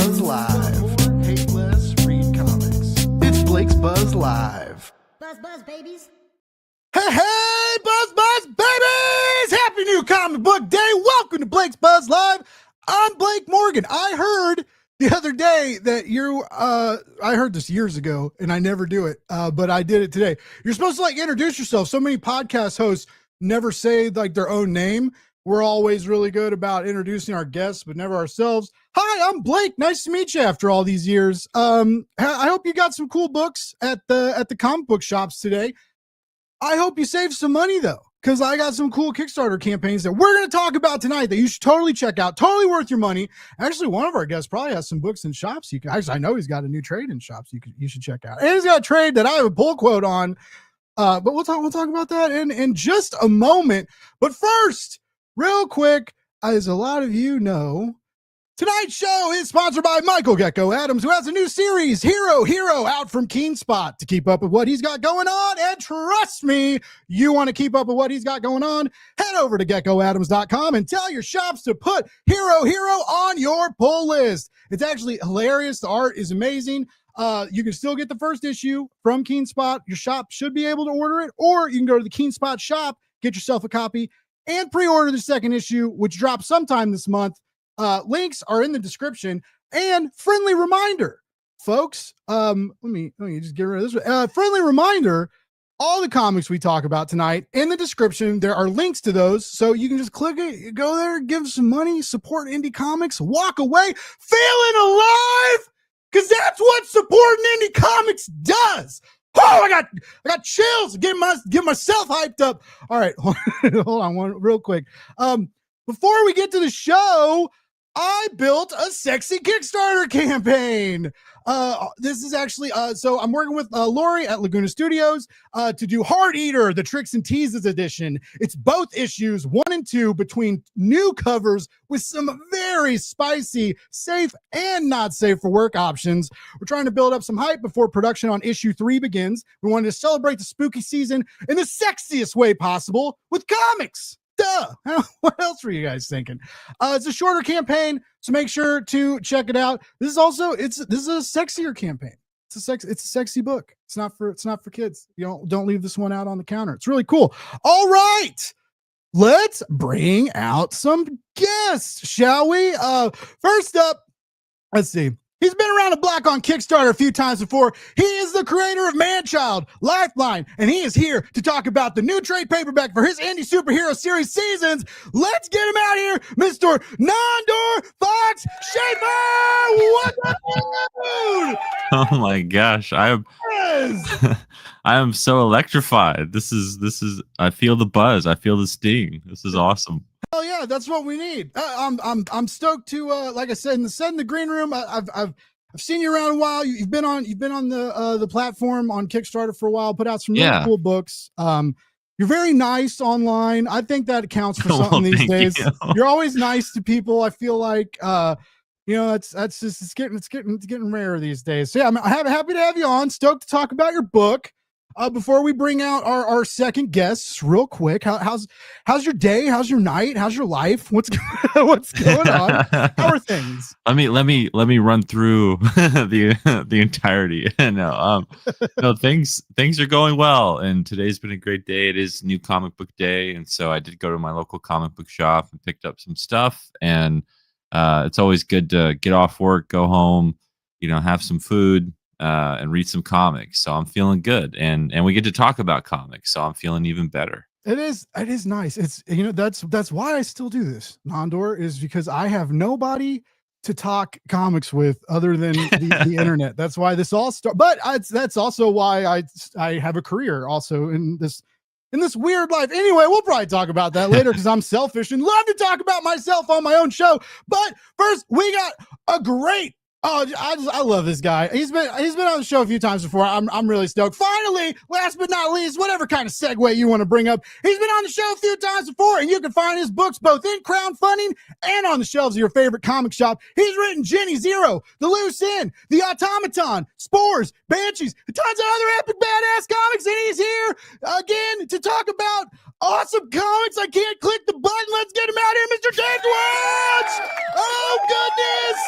Buzz Live. Hate less, read comics. It's Blake's Buzz Live. Buzz, buzz, babies. Hey, Buzz, buzz, babies! Happy New Comic Book Day. Welcome to Blake's Buzz Live. I'm Blake Morgan. I heard the other day that I heard this years ago, and I never do it, but I did it today. You're supposed to introduce yourself. So many podcast hosts never say their own name. We're always really good about introducing our guests, but never ourselves. Hi, I'm Blake. Nice to meet you after all these years. I hope you got some cool books at the comic book shops today. I hope you saved some money though, because I got some cool Kickstarter campaigns that we're going to talk about tonight that you should totally check out. Totally worth your money. Actually, one of our guests probably has some books in shops. I know he's got a new trade in shops you should check out. And he's got a trade that I have a pull quote on. But we'll talk about that in just a moment. But first, real quick, as a lot of you know, tonight's show is sponsored by Michael Gecko Adams, who has a new series, Hero, out from Keen Spot. To keep up with what he's got going on, and trust me, you want to keep up with what he's got going on, head over to geckoadams.com and tell your shops to put Hero on your pull list. It's actually hilarious. The art is amazing. You can still get the first issue from Keen Spot. Your shop should be able to order it, or you can go to the Keen Spot shop, get yourself a copy, and pre-order the second issue, which drops sometime this month. Links are in the description. And friendly reminder, folks, let me just get rid of this. Friendly reminder, all the comics we talk about tonight in the description, there are links to those. So you can just click it, go there, give some money, support indie comics, walk away feeling alive. Because that's what supporting indie comics does. Oh, I got chills. Get myself hyped up. All right, hold on one real quick. Before we get to the show, I built a sexy Kickstarter campaign. This is actually, so I'm working with Lori at Laguna Studios to do Heart Eater, the Tricks and Teases edition. It's both issues 1 and 2 between new covers with some very spicy, safe and not safe for work options. We're trying to build up some hype before production on issue 3 begins. We wanted to celebrate the spooky season in the sexiest way possible with comics. Duh. What else were you guys thinking? It's a shorter campaign, so make sure to check it out. This is a sexier campaign. It's a sexy book. It's not for kids. Don't leave this one out on the counter. It's really cool. All right, let's bring out some guests, shall we? First up, let's see. He's been around the block on Kickstarter a few times before. He is the creator of Manchild, Lifeline, and he is here to talk about the new trade paperback for his indie superhero series Seasons. Let's get him out here, Mr. Nandor Fox Shaffer. What's up, dude? Oh my gosh, I am so electrified. This is I feel the buzz. I feel the sting. This is awesome. Oh yeah, that's what we need. I'm stoked to like I said in the green room. I've seen you around a while. You've been on the platform on Kickstarter for a while. Put out some really cool books. You're very nice online. I think that counts for something these days. You're always nice to people. I feel like that's just it's getting rare these days. So yeah, I'm happy to have you on. Stoked to talk about your book. Before we bring out our second guests, real quick, how's your day? How's your night? How's your life? What's going on? How are things? Let me run through the entirety. No, things are going well, and today's been a great day. It is New Comic Book Day, and so I did go to my local comic book shop and picked up some stuff. And it's always good to get off work, go home, have some food. And read some comics, so I'm feeling good, and we get to talk about comics, so I'm feeling even better. It is nice. It's that's why I still do this, Nandor, is because I have nobody to talk comics with other than the internet. That's why this all started. But that's also why I have a career also in this weird life. Anyway, we'll probably talk about that later because I'm selfish and love to talk about myself on my own show. But first, we got a great. Oh, I love this guy. He's been on the show a few times before. I'm really stoked. Finally, last but not least, whatever kind of segue you want to bring up, he's been on the show a few times before, and you can find his books both in crowdfunding and on the shelves of your favorite comic shop. He's written Jenny Zero, The Loose End, The Automaton, Spores, Banshees, tons of other epic badass comics, and he's here again to talk about awesome comics. I can't click the button. Let's get him out here, Mr. Dwonch. Oh, goodness.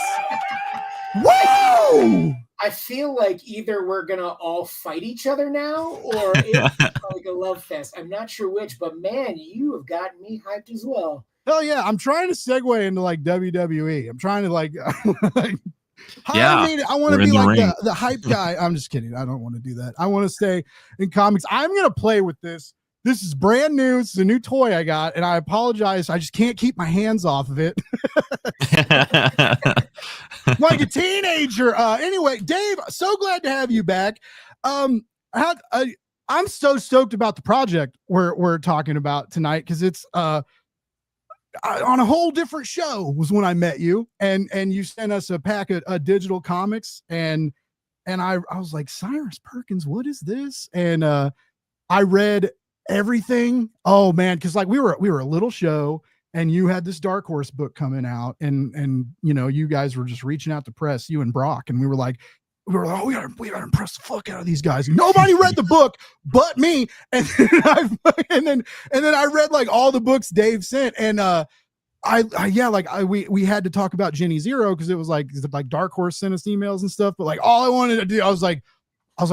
Woo! I feel like either we're gonna all fight each other now, or it's like a love fest. I'm not sure which, but man, you have gotten me hyped as well. Hell yeah! I'm trying to segue into like WWE. I'm trying to like, Yeah, I want to we're be in the like ring. the hype guy. I'm just kidding. I don't want to do that. I want to stay in comics. I'm gonna play with this. This is brand new. It's a new toy I got, and I apologize. I just can't keep my hands off of it. Like a teenager. Anyway, Dave, so glad to have you back. I'm so stoked about the project we're talking about tonight, because it's on a whole different show was when I met you, and you sent us a pack of digital comics, and I was like, Cyrus Perkins, what is this? And I read everything. Oh man, because like we were a little show, and you had this Dark Horse book coming out, and you know, you guys were just reaching out to press, you and Brock, and we were like, oh, we gotta impress the fuck out of these guys. Nobody read the book but me, and then I read like all the books Dave sent, and we had to talk about Jenny Zero, because it was like Dark Horse sent us emails and stuff, but like all I wanted to do, I was like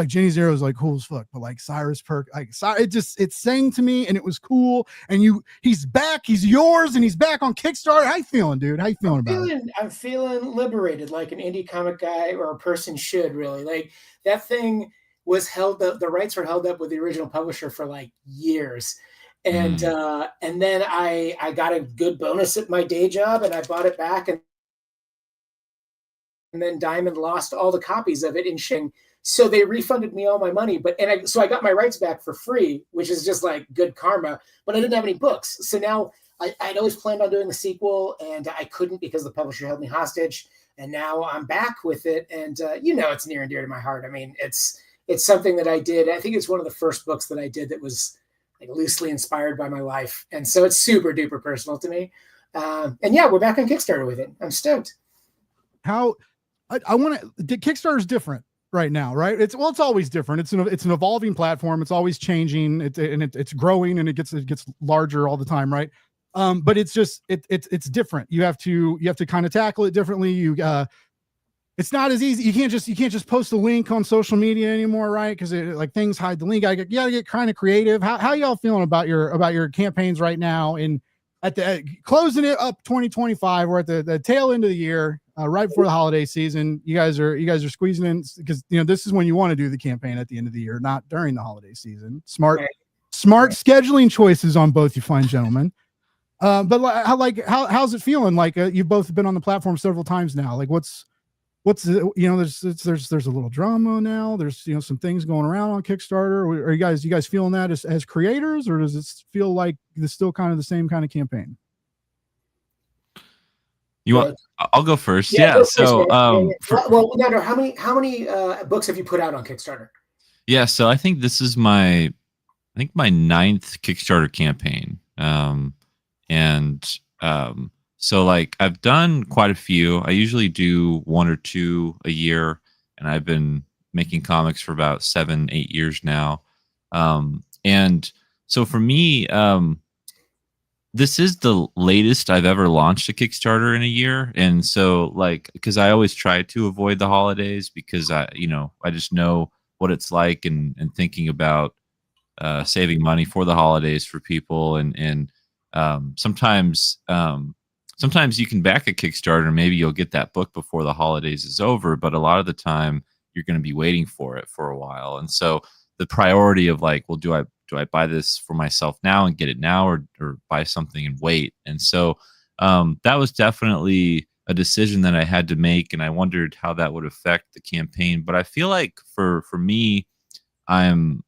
Jenny Zero is like cool as fuck, but like Cyrus Perk, like it sang to me, and it was cool. And he's back, he's yours, and he's back on Kickstarter. How you feeling, dude? How you feeling about it? I'm feeling liberated, like an indie comic guy or a person should, really. Like, that thing was held up, the rights were held up with the original publisher for like years. And then I got a good bonus at my day job, and I bought it back, and then Diamond lost all the copies of it in shipping. So they refunded me all my money, so I got my rights back for free, which is just like good karma, but I didn't have any books. So now I'd always planned on doing a sequel, and I couldn't because the publisher held me hostage. And now I'm back with it. And, it's near and dear to my heart. I mean, it's something that I did. I think it's one of the first books that I did that was like loosely inspired by my life. And so it's super duper personal to me. And yeah, we're back on Kickstarter with it. I'm stoked. How I want to, Kickstarter is different right now, right? It's always different. It's an evolving platform. It's always changing. It's growing, and it gets larger all the time, right? But it's different. You have to kind of tackle it differently. It's not as easy. You can't just post a link on social media anymore, right? Because like things hide the link. You gotta get kind of creative. How y'all feeling about your campaigns right now? And at closing it up 2025, we're at the tail end of the year. Right before the holiday season, you guys are squeezing in, because this is when you want to do the campaign, at the end of the year, not during the holiday season. Smart scheduling choices on both, you fine gentlemen. But how's it feeling? Like you've both been on the platform several times now. Like what's there's a little drama now. There's some things going around on Kickstarter. Are you guys feeling that as creators, or does it feel like it's still kind of the same kind of campaign? You want? I'll go first. Yeah. Go so, Nandor, how many books have you put out on Kickstarter? Yeah. So I think this is my 9th Kickstarter campaign. So like I've done quite a few. I usually do 1 or 2 a year, and I've been making comics for about 7-8 years now. And so for me, this is the latest I've ever launched a Kickstarter in a year. And so like, because I always try to avoid the holidays, because I just know what it's like, and thinking about saving money for the holidays for people. And sometimes you can back a Kickstarter, maybe you'll get that book before the holidays is over, but a lot of the time you're going to be waiting for it for a while. And so the priority of like, well, do I buy this for myself now and get it now, or buy something and wait? And so that was definitely a decision that I had to make, and I wondered how that would affect the campaign. But I feel like for me, I'm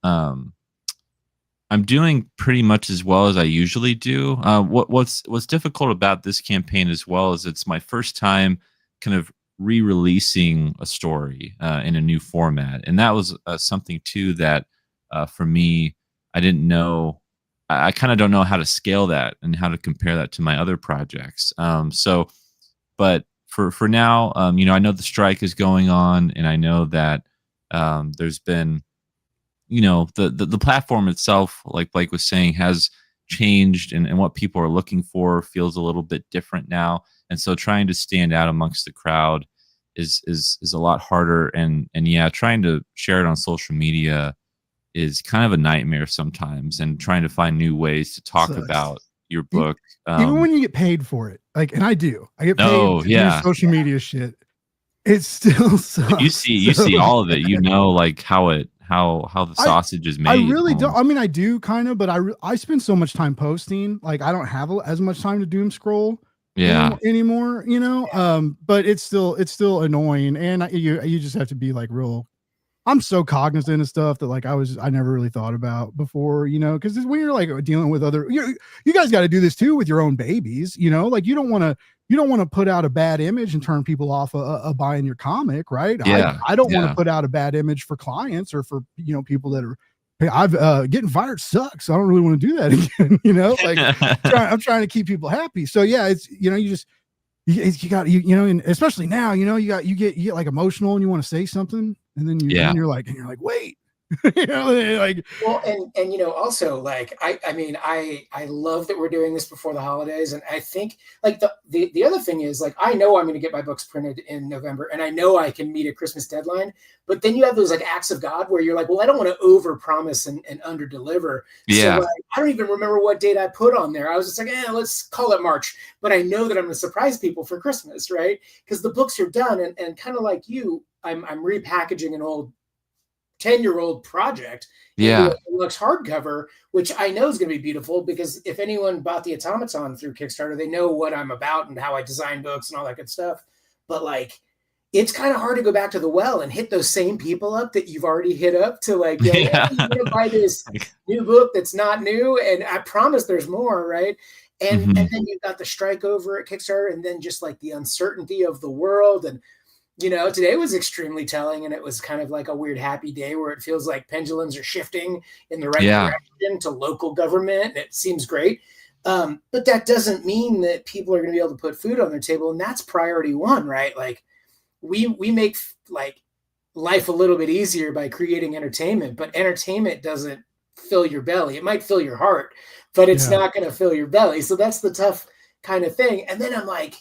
doing pretty much as well as I usually do. What's difficult about this campaign as well is it's my first time kind of re-releasing a story in a new format, and that was something too that for me, I didn't know. I kind of don't know how to scale that and how to compare that to my other projects. But for now, I know the strike is going on, and I know that there's been, the platform itself, like Blake was saying, has changed, and what people are looking for feels a little bit different now. And so trying to stand out amongst the crowd is a lot harder, and yeah, trying to share it on social media is kind of a nightmare sometimes, and trying to find new ways to talk Sucks. about your book. Even when you get paid for it, like, and I get paid to do social media shit. It still sucks. You see all of it, like how the sausage is made. I really don't. I mean, I do kind of, but I spend so much time posting, like I don't have as much time to doom scroll anymore, but it's still annoying, and you just have to be like real. I'm so cognizant of stuff that like I never really thought about before, because when you're like dealing with other, you guys got to do this too with your own babies, like you don't want to put out a bad image and turn people off of buying your comic, right? Yeah, I don't want to put out a bad image for clients or for people that are. Hey, I've getting fired sucks. So I don't really want to do that again. Like I'm trying to keep people happy. So yeah, it's you got and especially now, you get like emotional and you want to say something, and then you're like wait. Like, well, and also like I mean I love that we're doing this before the holidays, and I think like the other thing is like I know I'm going to get my books printed in November, and I know I can meet a Christmas deadline, but then you have those like acts of God where you're like, well, I don't want to over promise and under deliver. Yeah. So like, I don't even remember what date I put on there. I was just like, let's call it March, but I know that I'm going to surprise people for Christmas, right? Because the books are done, and kind of like you, I'm repackaging an old 10-year-old project into a deluxe hardcover, which I know is going to be beautiful, because if anyone bought the automaton through Kickstarter, they know what I'm about and how I design books and all that good stuff. But like, it's kind of hard to go back to the well and hit those same people up that you've already hit up to like, hey, I'm going to buy this new book that's not new, and I promise there's more, right? And and then you've got the strike over at Kickstarter, and then just like the uncertainty of the world. And today was extremely telling, and it was kind of like a weird happy day where it feels like pendulums are shifting in the right direction to local government, and it seems great. But that doesn't mean that people are going to be able to put food on their table, and that's priority one, right? Like we make like life a little bit easier by creating entertainment, but entertainment doesn't fill your belly. It might fill your heart, but it's not going to fill your belly. So that's the tough kind of thing. And then I'm like,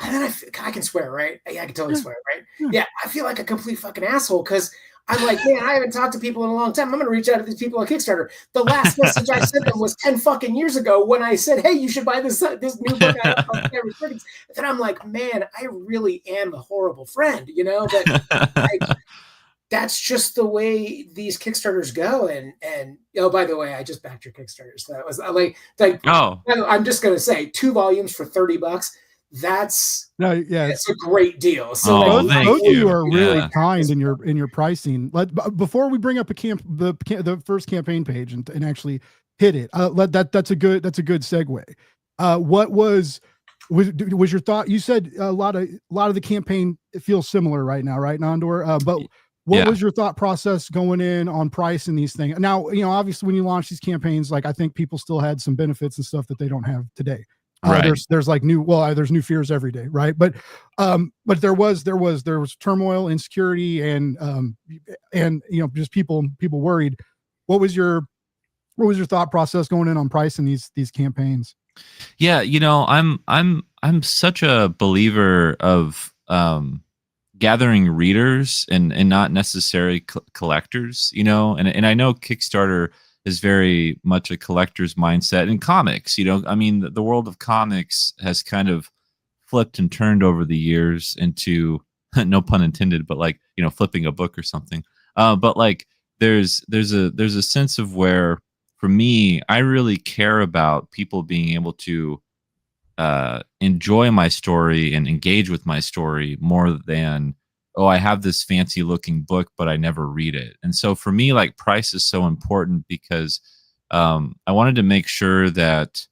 and then I can swear, right? I can totally swear, right? Yeah, I feel like a complete fucking asshole, because I'm like, man, I haven't talked to people in a long time. I'm going to reach out to these people on Kickstarter. The last message I sent them was 10 fucking years ago when I said, hey, you should buy this new book. Cyrus Perkins. And then I'm like, man, I really am a horrible friend, but like, that's just the way these Kickstarters go. And by the way, I just backed your Kickstarter. So that was like, I'm just going to say 2 volumes for $30. It's a great deal. So both of you are really kind in your pricing. Before we bring up the first campaign page and actually hit it, that's a good segue. What was your thought? You said a lot of the campaign feels similar right now, right, Nandor? But what was your thought process going in on price and these things? Now, obviously when you launch these campaigns, like I think people still had some benefits and stuff that they don't have today. There's like there's new fears every day, right? But there was turmoil, insecurity, and just people worried. What was your thought process going in on pricing these campaigns? Yeah, I'm such a believer of gathering readers and not necessarily collectors, and I know Kickstarter is very much a collector's mindset in comics. I mean, the world of comics has kind of flipped and turned over the years into, no pun intended, but like, flipping a book or something. But like there's a sense of where, for me, I really care about people being able to enjoy my story and engage with my story more than, I have this fancy looking book, but I never read it. And so for me, like, price is so important because I wanted to make sure that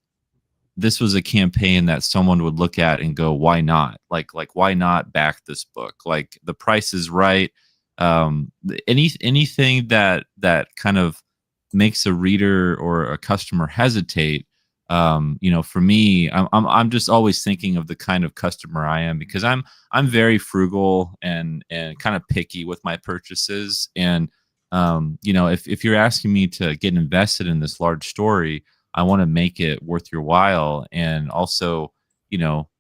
this was a campaign that someone would look at and go, why not? Like why not back this book? Like, the price is right. Anything that kind of makes a reader or a customer hesitate, for me, I'm just always thinking of the kind of customer I am, because I'm very frugal and kind of picky with my purchases. And if you're asking me to get invested in this large story, I want to make it worth your while. And also,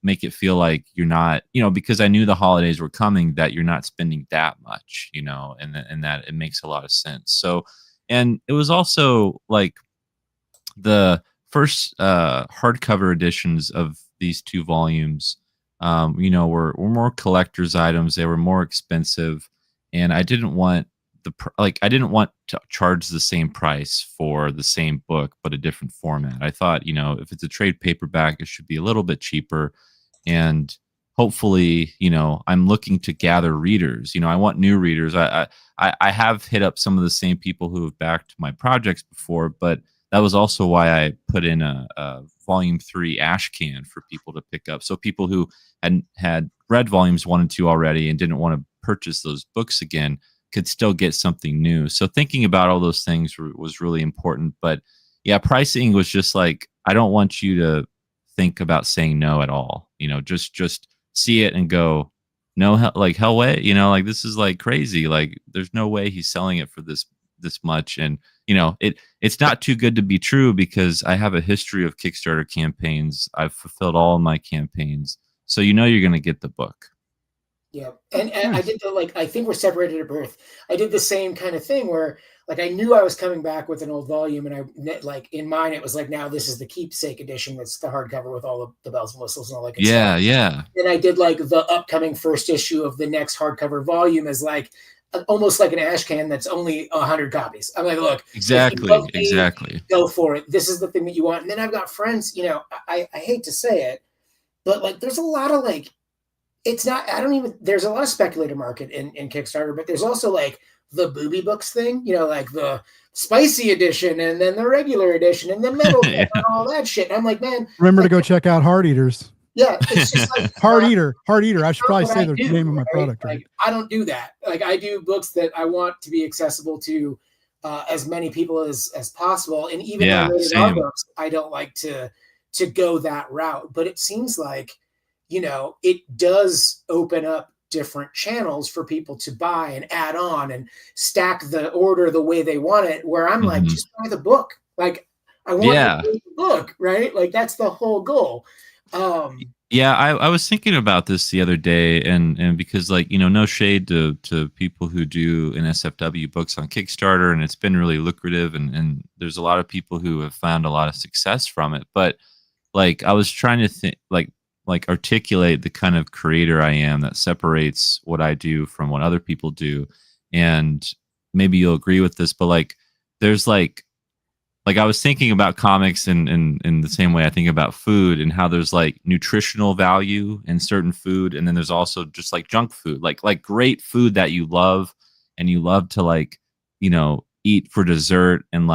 make it feel like you're not, because I knew the holidays were coming, that you're not spending that much, and that it makes a lot of sense. So, and it was also like the first hardcover editions of these 2 volumes, were more collector's items. They were more expensive, and I didn't want I didn't want to charge the same price for the same book, but a different format. I thought, if it's a trade paperback, it should be a little bit cheaper. And hopefully, I'm looking to gather readers. I want new readers. I have hit up some of the same people who have backed my projects before, but that was also why I put in a volume 3 ash can for people to pick up. So people who had read volumes 1 and 2 already and didn't want to purchase those books again could still get something new. So thinking about all those things was really important. But yeah, pricing was just like, I don't want you to think about saying no at all. Just see it and go, no, hell way. This is like crazy. Like there's no way he's selling it for this much. And it's not too good to be true, because I have a history of Kickstarter campaigns. I've fulfilled all of my campaigns, so you're going to get the book. Yeah, and I did I think we're separated at birth. I did the same kind of thing where I knew I was coming back with an old volume, and I in mine it was now this is the keepsake edition. That's the hardcover with all the bells and whistles and all that good stuff. Yeah. And I did the upcoming first issue of the next hardcover volume as almost like an ash can that's only 100 copies. I'm like, look, exactly. Go for it. This is the thing that you want. And then I've got friends, I hate to say it, but there's a lot of it's not, there's a lot of speculator market in Kickstarter, but there's also the booby books thing, the spicy edition and then the regular edition and the metal and all that shit. And I'm like, man, remember to go check out Heart Eaters. Yeah, it's just Heart Eater. I should probably say the name of my product. Right? I don't do that. I do books that I want to be accessible to as many people as possible. And even though books, I don't like to go that route. But it seems like, it does open up different channels for people to buy and add on and stack the order the way they want it. Where I'm just buy the book. I want to read the book, right? That's the whole goal. I was thinking about this the other day, and because no shade to people who do NSFW books on Kickstarter, and it's been really lucrative, and there's a lot of people who have found a lot of success from it. But I was trying to think articulate the kind of creator I am that separates what I do from what other people do. And maybe you'll agree with this, but there's I was thinking about comics in the same way I think about food, and how there's nutritional value in certain food, and then there's also just junk food, like great food that you love and you love to eat for dessert and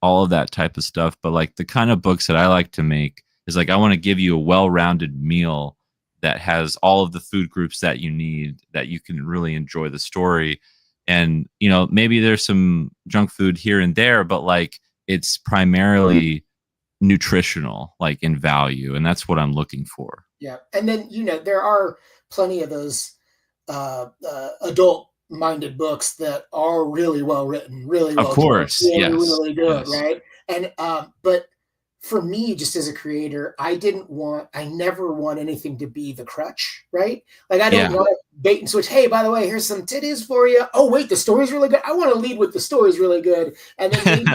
all of that type of stuff. But the kind of books that I like to make is I want to give you a well-rounded meal that has all of the food groups that you need, that you can really enjoy the story. And maybe there's some junk food here and there, but it's primarily nutritional, in value. And that's what I'm looking for. Yeah. And then, there are plenty of those adult minded books that are really well written, really well, of course, really, really good. Yes. Right. And, but for me, just as a creator, I never want anything to be the crutch, right? I don't want to bait and switch. Hey, by the way, here's some titties for you. Oh, wait, the story's really good. I want to lead with the story's really good. And then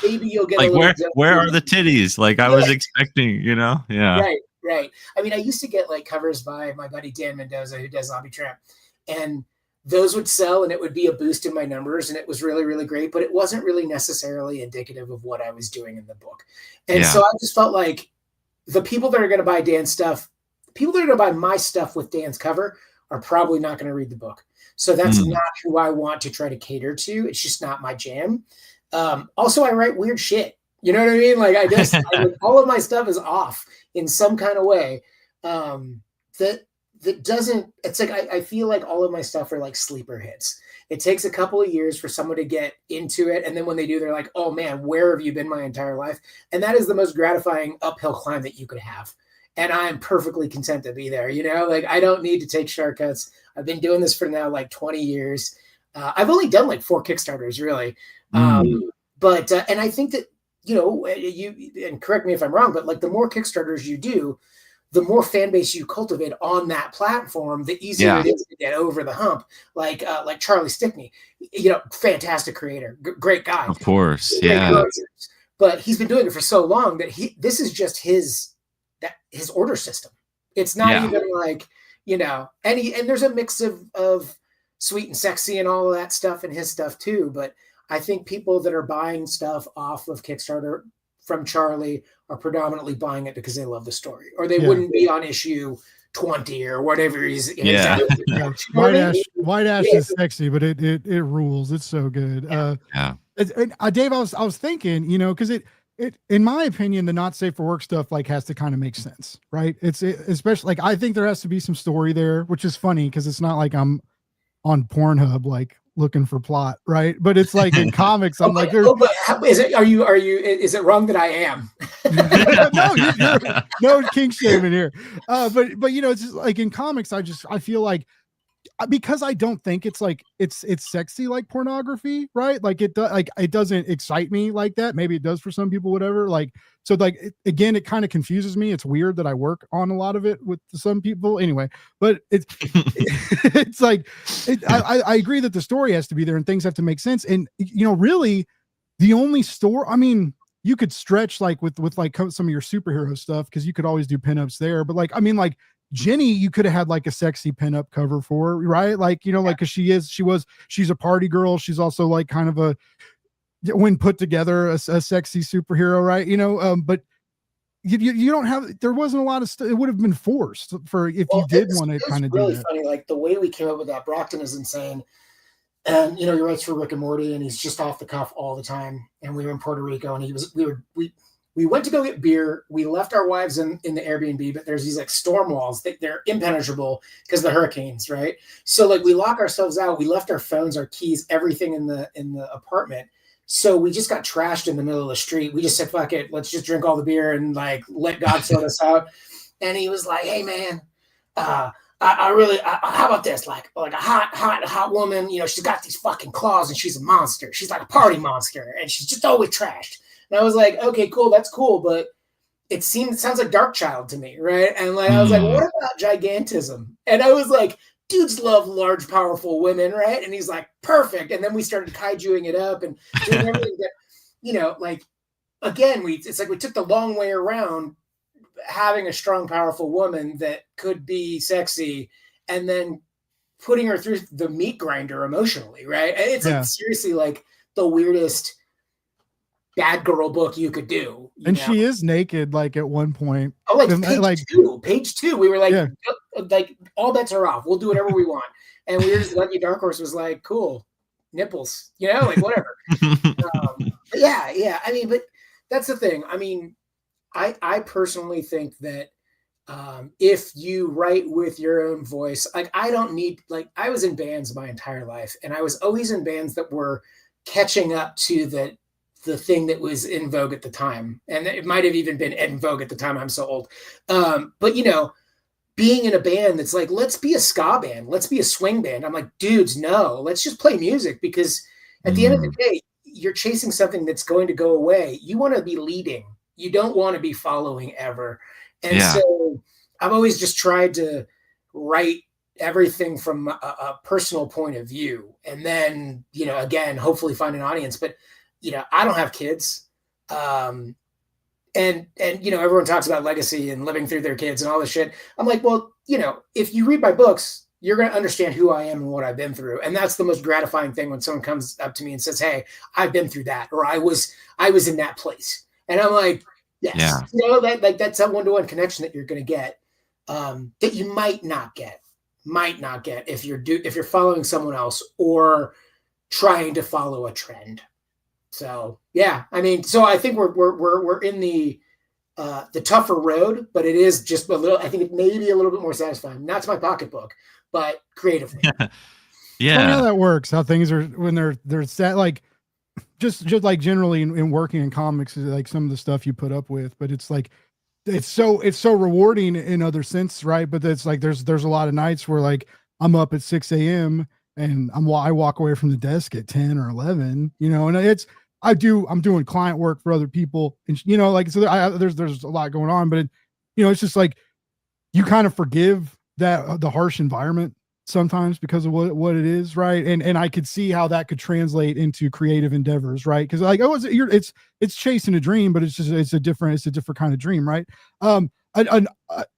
maybe you'll get a little where are the titties? I was expecting, Yeah. Right. I mean, I used to get covers by my buddy Dan Mendoza, who does Zombie Tramp. And those would sell, and it would be a boost in my numbers, and it was really, really great, but it wasn't really necessarily indicative of what I was doing in the book. And so I just felt like the people that are going to buy Dan's stuff, people that are going to buy my stuff with Dan's cover are probably not going to read the book. So that's not who I want to try to cater to. It's just not my jam. Also, I write weird shit. You know what I mean? All of my stuff is off in some kind of way. That doesn't, it's I feel like all of my stuff are sleeper hits. It takes a couple of years for someone to get into it. And then when they do, they're like, oh man, where have you been my entire life? And that is the most gratifying uphill climb that you could have. And I am perfectly content to be there. I don't need to take shortcuts. I've been doing this for now 20 years. I've only done 4 Kickstarters really. But and I think that, you and correct me if I'm wrong, but the more Kickstarters you do, the more fan base you cultivate on that platform, the easier it is to get over the hump. Like Charlie Stickney, fantastic creator, great guy. Of course. Yeah. But he's been doing it for so long that this is just his order system. It's not even like, and there's a mix of sweet and sexy and all of that stuff in his stuff too. But I think people that are buying stuff off of Kickstarter from Charlie are predominantly buying it because they love the story, or they wouldn't be on issue 20 or whatever he's White Ash is sexy, but it rules. It's so good. Dave, I was thinking, because it in my opinion, the not safe for work stuff like has to kind of make sense, right? Especially like I think there has to be some story there, which is funny because it's not like I'm on Pornhub like looking for plot, right? But it's like in comics, I'm like, is it wrong that I am? No kink shaming here. But it's just like in comics, I feel like, because I don't think it's like it's sexy like pornography, right? Like it doesn't excite me like that. Maybe it does for some people, whatever. Like, so like again, it kind of confuses me. It's weird that I work on a lot of it with some people anyway, but it's like I agree that the story has to be there and things have to make sense. And really the only story, I mean, you could stretch like with like some of your superhero stuff because you could always do pinups there, but like, I mean, like Jenny, you could have had like a sexy pinup cover for, right? Like, like, cause she's a party girl. She's also like kind of a, when put together, a sexy superhero, right? But you don't have, there wasn't a lot of stuff. It would have been forced if you did want to kind of really do that. Funny. Like the way we came up with that, Brockton is insane. And, he writes for Rick and Morty and he's just off the cuff all the time. And we were in Puerto Rico and we went to go get beer. We left our wives in the Airbnb, but there's these like storm walls that they're impenetrable because of the hurricanes, right? So like we lock ourselves out. We left our phones, our keys, everything in the apartment. So we just got trashed in the middle of the street. We just said, fuck it, let's just drink all the beer and like let God sort us out. And he was like, hey man, I really, how about this? Like a hot woman, she's got these fucking claws and she's a monster. She's like a party monster and she's just always trashed. And I was like, okay, cool, that's cool, but it sounds like Dark Child to me, right? And like I was like, what about gigantism? And I was like, dudes love large, powerful women, right? And he's like, perfect. And then we started kaijuing it up and doing everything that, like again, it's like we took the long way around having a strong, powerful woman that could be sexy, and then putting her through the meat grinder emotionally, right? And it's like seriously like the weirdest bad girl book you could do. She is naked like at one point. Oh, like page two. We were like, like all bets are off. We'll do whatever we want. And we were just lucky Dark Horse was like, cool, nipples, like whatever. I mean, but that's the thing. I mean, I personally think that if you write with your own voice, like I don't need, like I was in bands my entire life and I was always in bands that were catching up to the thing that was in vogue at the time. And it might have even been in vogue at the time. I'm so old. But being in a band that's like, let's be a ska band, let's be a swing band. I'm like, dudes, no, let's just play music, because at the end of the day, you're chasing something that's going to go away. You want to be leading. You don't want to be following ever. And so I've always just tried to write everything from a personal point of view. And then, again, hopefully find an audience. But I don't have kids. And everyone talks about legacy and living through their kids and all this shit. I'm like, well, if you read my books, you're going to understand who I am and what I've been through. And that's the most gratifying thing when someone comes up to me and says, hey, I've been through that, or I was in that place. And I'm like, yes, that's a one-to-one connection that you're going to get, that you might not get if you're following someone else or trying to follow a trend. So I mean, so I think we're in the tougher road, but it is just a little. I think it may be a little bit more satisfying. Not to my pocketbook, but creatively. Yeah, I know how that works. How things are when they're set. Like just like generally in working in comics, is like some of the stuff you put up with, but it's like it's so rewarding in other sense, right? But it's like there's a lot of nights where like I'm up at 6 a.m. and I walk away from the desk at 10 or 11, and I'm doing client work for other people, and like, so there's a lot going on, but it's just like, you kind of forgive that the harsh environment sometimes because of what it is, right? And I could see how that could translate into creative endeavors, right? Because like it's chasing a dream, but it's a different kind of dream, right?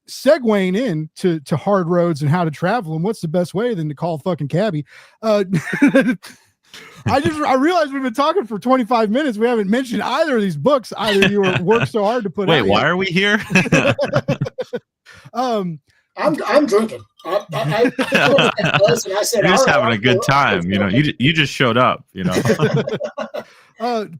Segueing in to hard roads and how to travel, and what's the best way than to call a fucking cabbie? I realized we've been talking for 25 minutes. We haven't mentioned either of these books. Either you worked so hard to put Wait, out. why are we here? I'm drinking. I said, You're just having a good time. You know, you just showed up, you know.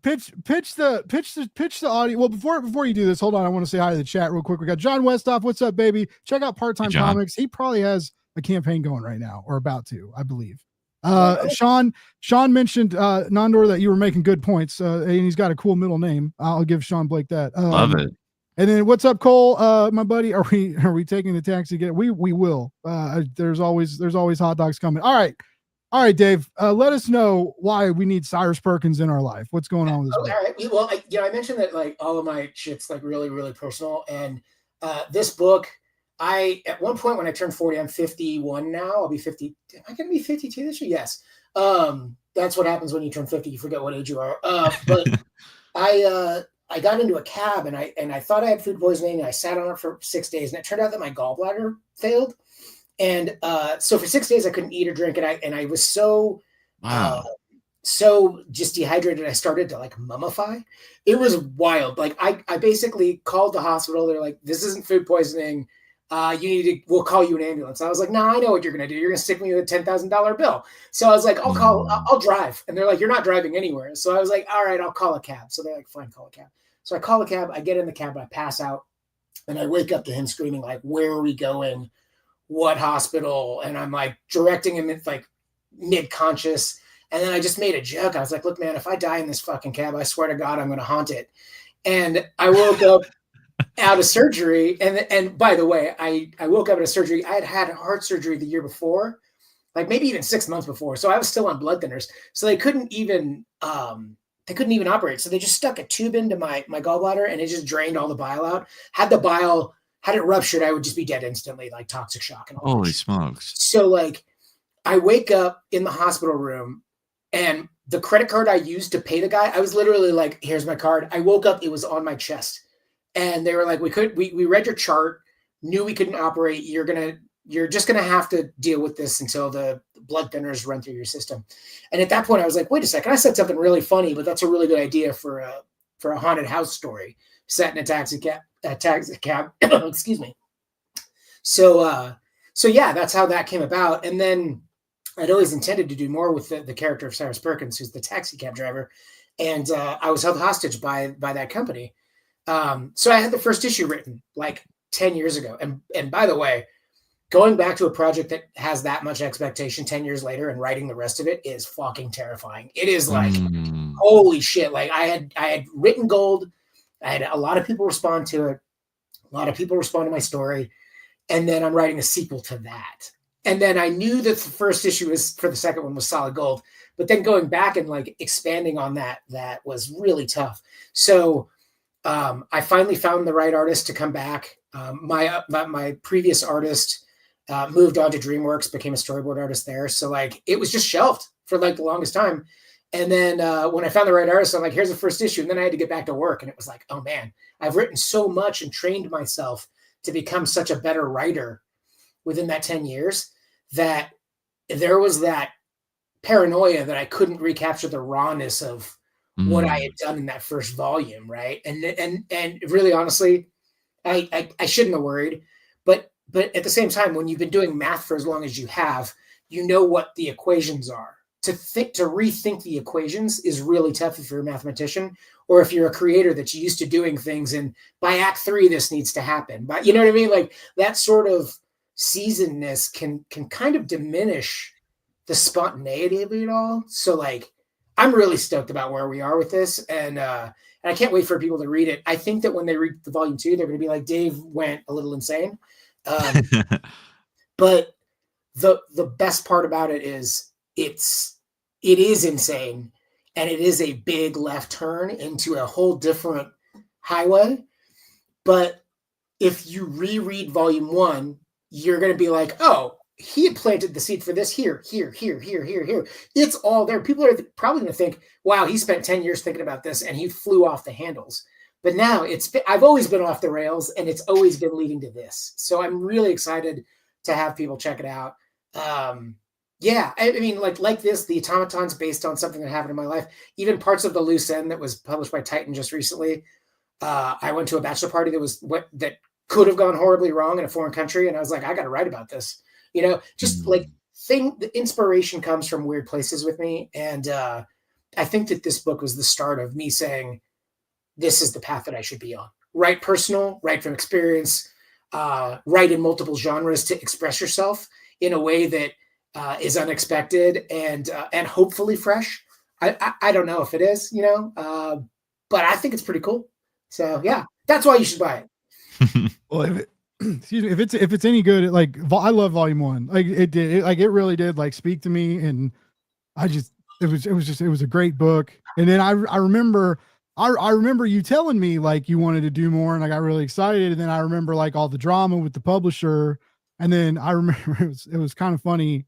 Pitch the audio. Well, before you do this, hold on. I want to say hi to the chat real quick. We got John Westoff. What's up, baby? Check out Part-Time Comics. He probably has a campaign going right now, or about to, I believe. Sean mentioned Nandor that you were making good points, and he's got a cool middle name. I'll give Sean Blake that. Love it. And then what's up, Cole? My buddy, are we taking the taxi? We will. There's always hot dogs coming. All right, Dave. Let us know why we need Cyrus Perkins in our life. What's going on with this? All right. Well, I mentioned that like all of my shit's like really, really personal, and this book. At one point when I turned 40, I'm 51 now. I'll be 50. Am I going to be 52 this year? Yes. That's what happens when you turn 50. You forget what age you are. But I got into a cab and I thought I had food poisoning, and I sat on it for 6 days, and it turned out that my gallbladder failed. And so for 6 days I couldn't eat or drink, and I was so so just dehydrated. I started to like mummify. It was wild. Like I basically called the hospital. They're like, "This isn't food poisoning. We'll call you an ambulance." I was like, "No, I know what you're going to do. You're going to stick me with a $10,000 bill." So I was like, I'll drive. And they're like, "You're not driving anywhere." So I was like, "All right, I'll call a cab." So they're like, "Fine, call a cab." So I call a cab, I get in the cab, I pass out, and I wake up to him screaming like, "Where are we going? What hospital?" And I'm like directing him in like mid-conscious. And then I just made a joke. I was like, "Look, man, if I die in this fucking cab, I swear to God, I'm going to haunt it." And I woke up out of surgery. And by the way, I woke up out of surgery. I had heart surgery the year before, like maybe even 6 months before. So I was still on blood thinners. So they couldn't even operate. So they just stuck a tube into my gallbladder, and it just drained all the bile out. Had it ruptured, I would just be dead instantly, like toxic shock. And all Holy smokes. So like I wake up in the hospital room, and the credit card I used to pay the guy, I was literally like, "Here's my card." I woke up, it was on my chest. And they were like, we read your chart, knew we couldn't operate. You're just gonna have to deal with this until the blood thinners run through your system. And at that point I was like, wait a second, I said something really funny, but that's a really good idea for a haunted house story set in a taxi cab. Excuse me. So yeah, that's how that came about. And then I'd always intended to do more with the character of Cyrus Perkins, who's the taxi cab driver. And I was held hostage by that company. So I had the first issue written like 10 years ago. And by the way, going back to a project that has that much expectation 10 years later and writing the rest of it is fucking terrifying. It is like, holy shit. Like I had written gold. I had a lot of people respond to it. A lot of people respond to my story. And then I'm writing a sequel to that. And then I knew that the first issue for the second one was solid gold, but then going back and like expanding on that was really tough. So I finally found the right artist to come back. My previous artist moved on to DreamWorks, became a storyboard artist there. So like it was just shelved for like the longest time. And then when I found the right artist, I'm like, "Here's the first issue." And then I had to get back to work. And it was like, oh man, I've written so much and trained myself to become such a better writer within that 10 years that there was that paranoia that I couldn't recapture the rawness of what I had done in that first volume. Right. And really, honestly, I shouldn't have worried, but at the same time, when you've been doing math for as long as you have, you know what the equations are. To rethink the equations is really tough if you're a mathematician, or if you're a creator that's used to doing things and by act 3, this needs to happen. But you know what I mean? Like that sort of seasonedness can kind of diminish the spontaneity of it all. So like, I'm really stoked about where we are with this. And I can't wait for people to read it. I think that when they read the volume 2, they're going to be like, Dave went a little insane. But the best part about it is it is insane, and it is a big left turn into a whole different highway. But if you reread volume 1, you're going to be like, oh, he had planted the seed for this here. It's all there. People are probably going to think, wow, he spent 10 years thinking about this and he flew off the handles. But now I've always been off the rails and it's always been leading to this. So I'm really excited to have people check it out. Yeah, I mean, like this, the automaton's based on something that happened in my life. Even parts of the Loose End that was published by Titan just recently. I went to a bachelor party that could have gone horribly wrong in a foreign country, and I was like, I got to write about this. You know, just the inspiration comes from weird places with me, and I think that this book was the start of me saying, this is the path that I should be on. Write personal, write from experience, write in multiple genres to express yourself in a way that is unexpected and hopefully fresh. I don't know if it is, you know, but I think it's pretty cool. So yeah, that's why you should buy it. Well, if it's any good, I love volume 1. Like it really did speak to me, and it was a great book. And then I remember you telling me you wanted to do more, and I got really excited. And then I remember all the drama with the publisher, and then I remember it was kind of funny.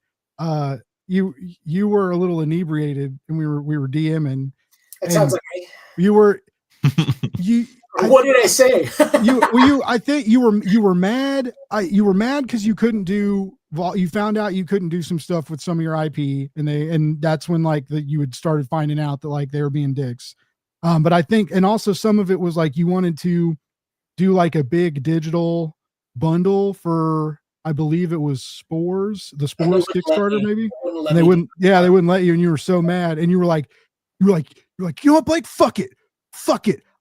You were a little inebriated, and we were DMing. That sounds like me. You were. What did I say? I think you were mad. You were mad because you couldn't do. You found out you couldn't do some stuff with some of your IP, and that's when you had started finding out that they were being dicks. But I think, and also some of it was you wanted to do a big digital bundle for, I believe it was the Spores Kickstarter, maybe. And they wouldn't let you, and you were so mad, and you were like, you know what, Blake, fuck it.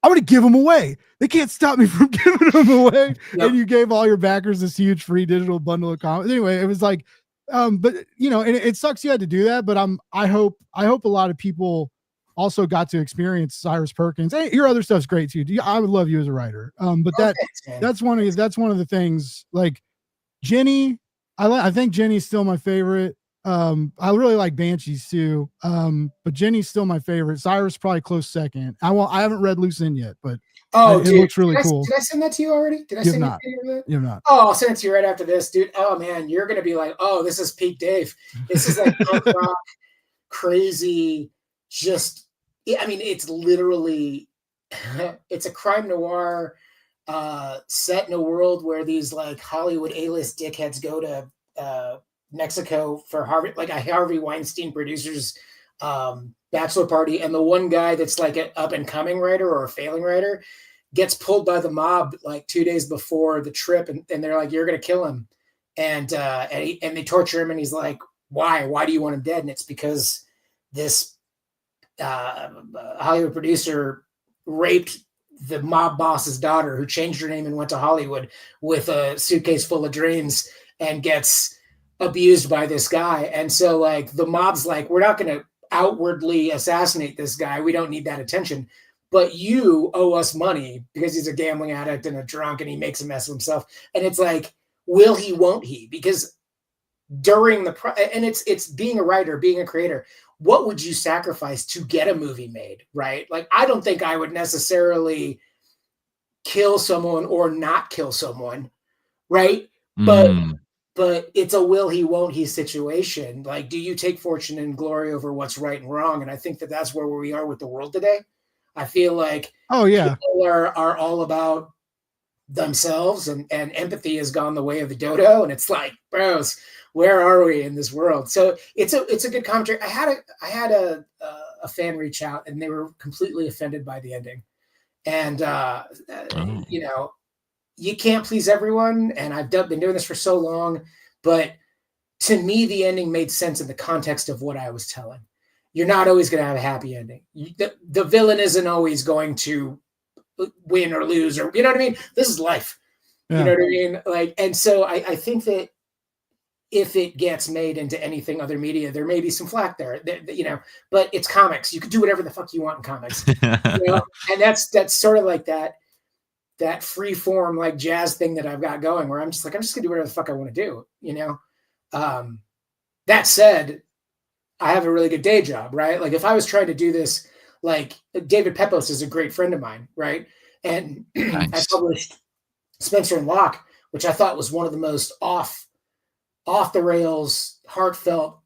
I'm going to give them away. They can't stop me from giving them away. Yep. And you gave all your backers this huge free digital bundle of comics. Anyway, it was but you know, and it sucks you had to do that, but I hope a lot of people also got to experience Cyrus Perkins. Hey, your other stuff's great too. I would love you as a writer. But that's one of the things. Jenny, I think Jenny's still my favorite. I really like Banshees too. But Jenny's still my favorite. Cyrus probably close second. I haven't read Loose End yet, but it looks really cool. Did I send that to you already? Did I send it to you? You're not. Oh, I'll send it to you right after this, dude. Oh man, you're gonna be like, oh, this is peak Dave. This is punk rock, crazy. I mean, it's literally, it's a crime noir set in a world where these Hollywood A-list dickheads go to Mexico for Harvey Weinstein producers bachelor party, and the one guy that's an up and coming writer or a failing writer gets pulled by the mob 2 days before the trip, and they're like, you're gonna kill him, and they torture him, and he's like, why do you want him dead? And it's because this Hollywood producer raped the mob boss's daughter, who changed her name and went to Hollywood with a suitcase full of dreams, and gets abused by this guy. And so the mob's we're not going to outwardly assassinate this guy. We don't need that attention, but you owe us money because he's a gambling addict and a drunk and he makes a mess of himself. And it's will he, won't he? Because during and it's being a writer, being a creator, what would you sacrifice to get a movie made? Right? I don't think I would necessarily kill someone or not kill someone. Right. But it's a will he, won't he situation. Do you take fortune and glory over what's right and wrong? And I think that that's where we are with the world today. I feel people are all about themselves, and empathy has gone the way of the dodo. And it's bros, where are we in this world? So it's a good commentary. I had a fan reach out, and they were completely offended by the ending. And you know, you can't please everyone, and I've been doing this for so long, but to me, the ending made sense in the context of what I was telling. You're not always going to have a happy ending. The villain isn't always going to win or lose, or you know what I mean? This is life. Yeah. You know what I mean? And so I think that if it gets made into anything other media, there may be some flack there, you know, but it's comics. You can do whatever the fuck you want in comics. You know? And that's sort of that free form jazz thing that I've got going, where I'm just gonna do whatever the fuck I want to do, you know. That said, I have a really good day job, right? If I was trying to do this, David Pepos is a great friend of mine, right? And nice. I published Spencer and Locke, which I thought was one of the most off the rails, heartfelt.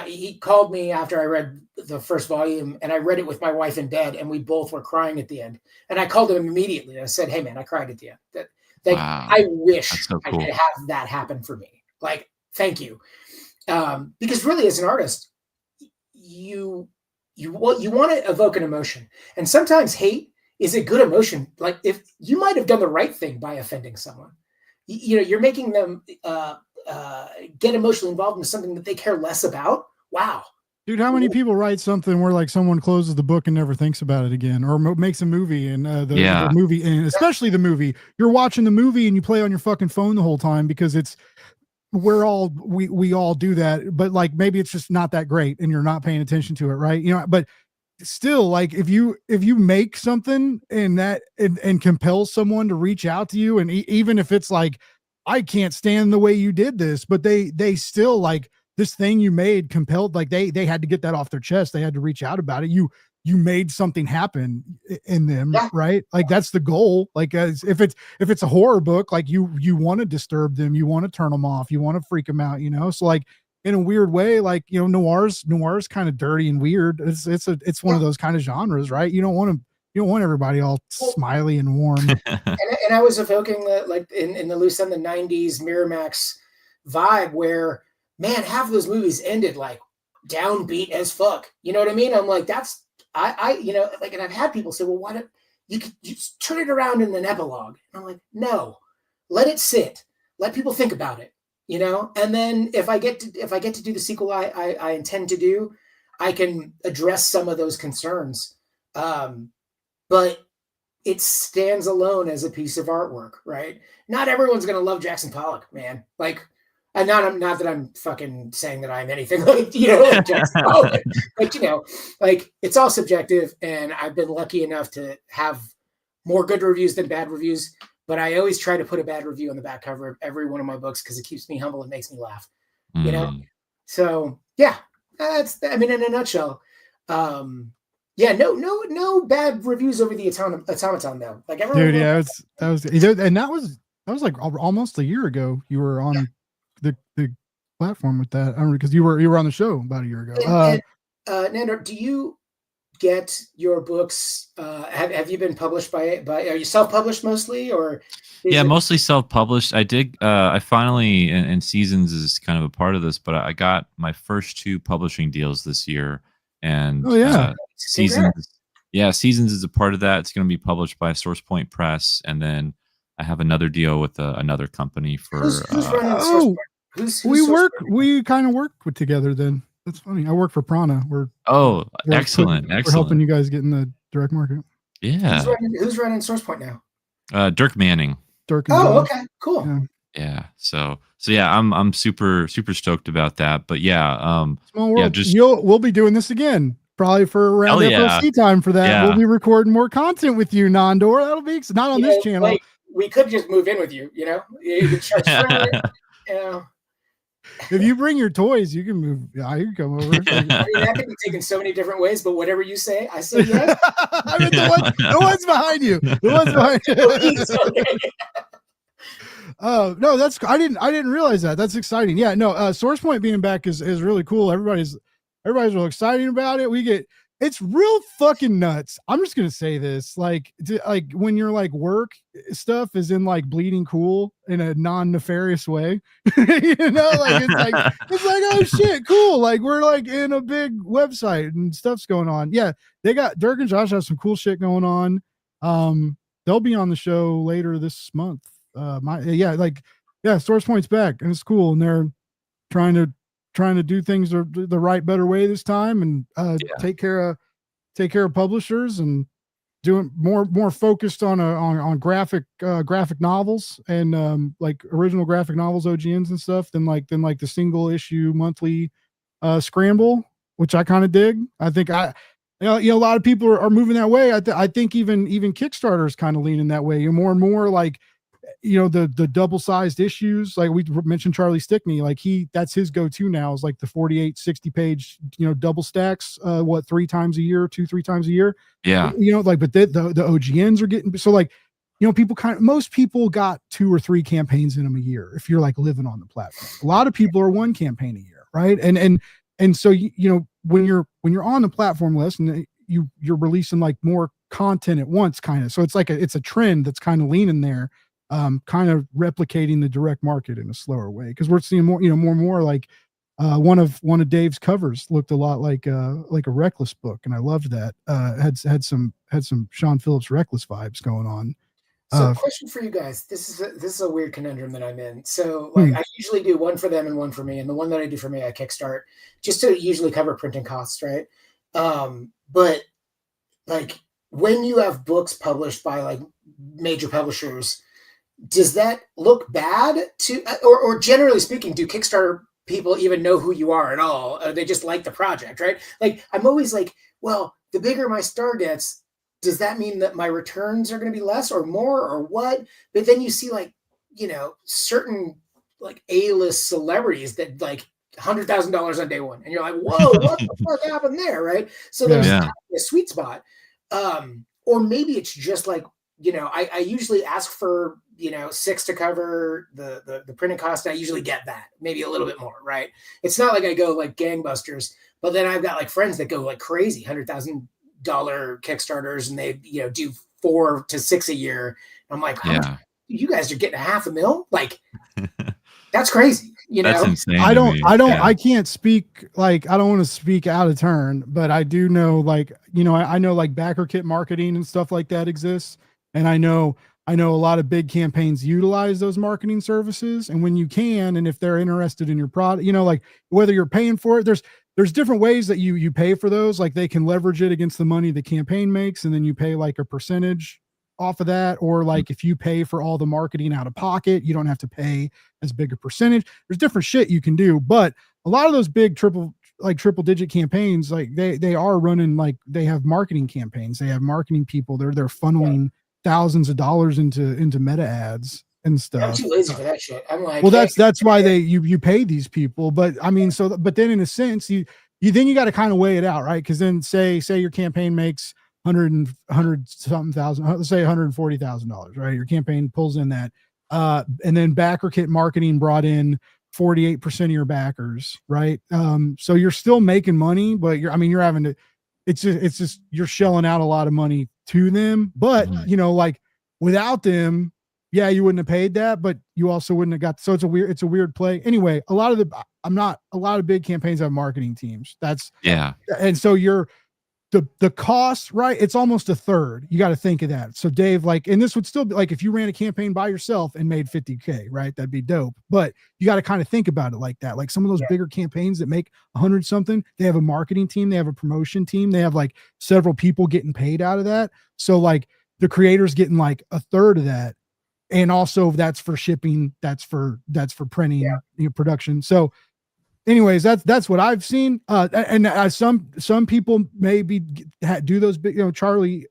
He called me after I read the first volume, and I read it with my wife in bed, and we both were crying at the end. And I called him immediately. I said, "Hey man, I cried at the end. Wow. I wish So cool. I could have that happen for me. Like, thank you." Because really, as an artist, you want to evoke an emotion, and sometimes hate is a good emotion. Like, if you might have done the right thing by offending someone, you're making them get emotionally involved in something that they care less about. Wow. Dude, how many people write something where like someone closes the book and never thinks about it again, or makes a movie and the movie, and especially the movie, you're watching the movie and you play on your fucking phone the whole time because we all do that, but like maybe it's just not that great and you're not paying attention to it, right? But still, like if you make something and compels someone to reach out to you, and even if it's like, I can't stand the way you did this, but they still like this thing you made compelled, like they had to get that off their chest. They had to reach out about it. You made something happen in them, right? Like that's the goal. Like if it's a horror book, like you want to disturb them, you want to turn them off, you want to freak them out, So like in a weird way, like, noir's kind of dirty and weird. It's one of those kind of genres, right? You don't want everybody all smiley and warm. and I was evoking the, like in the loose end, the 90s Miramax vibe where, man, half of those movies ended like downbeat as fuck. You know what I mean? I'm like, that's, like, and I've had people say, well, why don't you just turn it around in an epilogue? And I'm like, no, let it sit. Let people think about it, And then if I get to do the sequel I intend to do, I can address some of those concerns. But it stands alone as a piece of artwork, right? Not everyone's going to love Jackson Pollock, man. Like, and not that I'm fucking saying that I'm anything like, like Jackson Pollock, but like it's all subjective, and I've been lucky enough to have more good reviews than bad reviews, but I always try to put a bad review on the back cover of every one of my books because it keeps me humble and makes me laugh, So yeah, that's, I mean, in a nutshell, yeah, no bad reviews over the automaton though. Like everyone, dude, yeah, that was like almost a year ago. You were on the platform with that. I remember because you were on the show about a year ago. Nandor, do you get your books? Have you been published by? Are you self-published mostly, or? Mostly self-published. I did. I finally, and Seasons is kind of a part of this, but I got my first 2 publishing deals this year. And Seasons is a part of that. It's going to be published by Source Point Press, and then I have another deal with another company for. Who's running Source Point? We kind of work together. Then that's funny. I work for Prana. We're excellent. We're helping you guys get in the direct market. Yeah. Who's running Source Point now? Dirk Manning. Okay, cool. Yeah. So yeah, I'm super stoked about that. But yeah, small world. We'll be doing this again, probably for around FLC time for that. Yeah. We'll be recording more content with you, Nandor. That'll be not on this channel. Like, we could just move in with you. You can charge If you bring your toys, you can move. Yeah, you can come over. I mean, that could be taken so many different ways, but whatever you say, I say yes. I mean, the one's behind you. The one's behind you. Oh no, I didn't realize that. That's exciting. Yeah, no, Source Point being back is really cool. Everybody's real excited about it. It's real fucking nuts. I'm just gonna say this, like when you're like work stuff is in like bleeding cool in a non-nefarious way, like it's like oh shit, cool. Like we're like in a big website and stuff's going on. Yeah, they got Dirk and Josh have some cool shit going on. They'll be on the show later this month. Source Point's back and it's cool, and they're trying to do things the right, better way this time, and take care of publishers and doing more focused on graphic novels and like original graphic novels, OGNs and stuff than like the single issue monthly scramble, which I kind of dig. I think a lot of people are moving that way. I think even Kickstarter is kind of leaning that way. More and more like, the double-sized issues, like we mentioned Charlie Stickney, like that's his go-to now is like the 48, 60 page, double stacks, 3 times a year, 2-3 times a year. Yeah. But the OGNs are getting, so like people most people got 2 or 3 campaigns in them a year. If you're like living on the platform, a lot of people are 1 campaign a year. Right. And so, when you're on the platform list and you're releasing like more content at once, kind of, so it's like it's a trend that's kind of leaning there, kind of replicating the direct market in a slower way. Cause we're seeing more, more and more like, one of Dave's covers looked a lot like a Reckless book. And I loved that. Had some Sean Phillips Reckless vibes going on. So, question for you guys. This is a weird conundrum that I'm in. So, like, I usually do one for them and one for me, and the one that I do for me, I kickstart just to usually cover printing costs, right? But like, when you have books published by like major publishers, does that look bad to, or generally speaking, do Kickstarter people even know who you are at all? They just like the project, right? Like, I'm always like, well, the bigger my star gets, does that mean that my returns are going to be less or more or what? But then you see like, certain like A-list celebrities that like $100,000 on day one. And you're like, whoa, what the fuck happened there? Right. So there's a sweet spot. Or maybe it's just like, I usually ask for, 6 to cover the printing cost. I usually get that, maybe a little bit more. Right. It's not like I go like gangbusters, but then I've got like friends that go like crazy, $100,000 Kickstarters, and they do 4 to 6 a year. I'm like, you guys are getting $500,000, like that's crazy. That's insane. I can't speak, like, I don't want to speak out of turn, but I do know, like, I know like backer kit marketing and stuff like that exists, and I know a lot of big campaigns utilize those marketing services. And when you can, and if they're interested in your product, like whether you're paying for it, there's different ways that you pay for those. Like they can leverage it against the money the campaign makes, and then you pay like a percentage off of that. Or like if you pay for all the marketing out of pocket, you don't have to pay as big a percentage. There's different shit you can do, but a lot of those big triple digit campaigns, like they are running, like they have marketing campaigns, they have marketing people, they're funneling thousands of dollars into meta ads and stuff. I'm too lazy for that shit. I'm like, well, that's why you pay these people. But I mean, but then in a sense, you got to kind of weigh it out, right? Because then say your campaign makes $100 something thousand, let's say $140,000, right? Your campaign pulls in that, and then backer kit marketing brought in 48% of your backers, right? So you're still making money, but you're having to. It's just you're shelling out a lot of money to them, but like without them, you wouldn't have paid that, but you also wouldn't have got. So it's a weird play. Anyway, a lot of big campaigns have marketing teams. And so the cost, right? It's almost a third. You got to think of that. So Dave, like, and this would still be like if you ran a campaign by yourself and made 50K, right? That'd be dope. But you got to kind of think about it like that. Like some of those bigger campaigns that make 100 something, they have a marketing team, they have a promotion team, they have like several people getting paid out of that. So like the creator's getting like a third of that. And also that's for shipping, that's for printing, production. So anyways, that's what I've seen. And some people maybe do those big, Charlie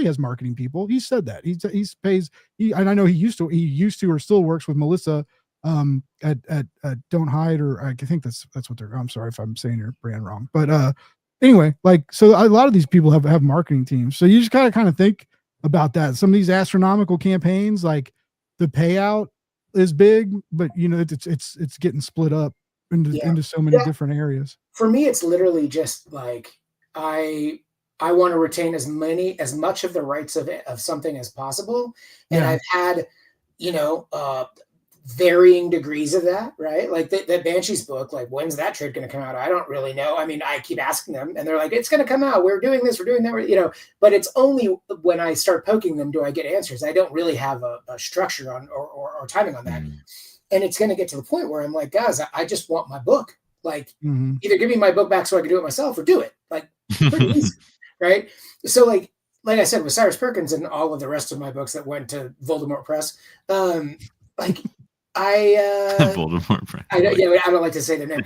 has marketing people. He said that he pays, and I know he used to or still works with Melissa at Don't Hide, or I think that's what they're, I'm sorry if I'm saying your brand wrong, but anyway, like, so a lot of these people have marketing teams. So you just kind of think about that. Some of these astronomical campaigns, like the payout is big, but it's getting split up into so many different areas. For me, it's literally just like I want to retain as much of the rights of something as possible, and I've had varying degrees of that, right? Like that Banshees book, like when's that trade going to come out? I don't really know. I mean, I keep asking them, and they're like, it's going to come out. We're doing this, we're doing that, But it's only when I start poking them do I get answers. I don't really have a structure on or timing on that. And it's going to get to the point where I'm like, guys, I just want my book. Like, either give me my book back so I can do it myself, or do it. Like, pretty easy, right? So, like I said, with Cyrus Perkins and all of the rest of my books that went to Voldemort Press, Voldemort Press. I don't like to say their name.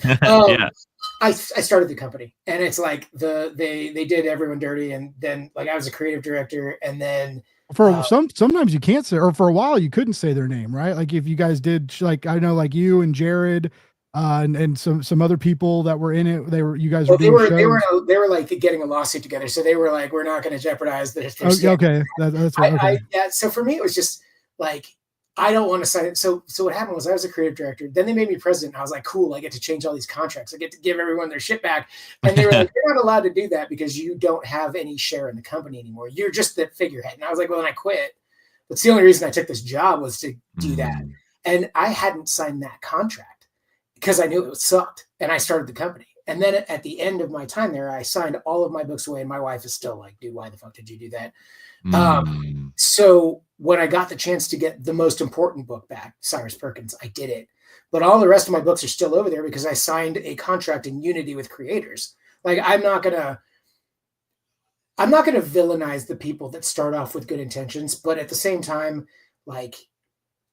I started the company, and it's like they did everyone dirty, and then like I was a creative director, and then. Sometimes you can't say, or for a while you couldn't say their name, right? Like if you guys did, like I know, like you and Jared, and some other people that were in it. You guys Well, were doing shows. they were like getting a lawsuit together, so they were like, we're not going to jeopardize the history. Oh, okay, that's what. Okay. Yeah. So for me, it was just like, I don't want to sign it. So what happened was I was a creative director. Then they made me president. I was like, cool, I get to change all these contracts. I get to give everyone their shit back. And they were like, you're not allowed to do that because you don't have any share in the company anymore. You're just the figurehead. And I was like, well, then I quit. That's the only reason I took this job, was to do that. And I hadn't signed that contract because I knew it sucked. And I started the company. And then at the end of my time there, I signed all of my books away. And my wife is still like, dude, why the fuck did you do that? So when I got the chance to get the most important book back, Cyrus Perkins, I did it. But all the rest of my books are still over there because I signed a contract in unity with creators. Like, I'm not gonna villainize the people that start off with good intentions, but at the same time, like,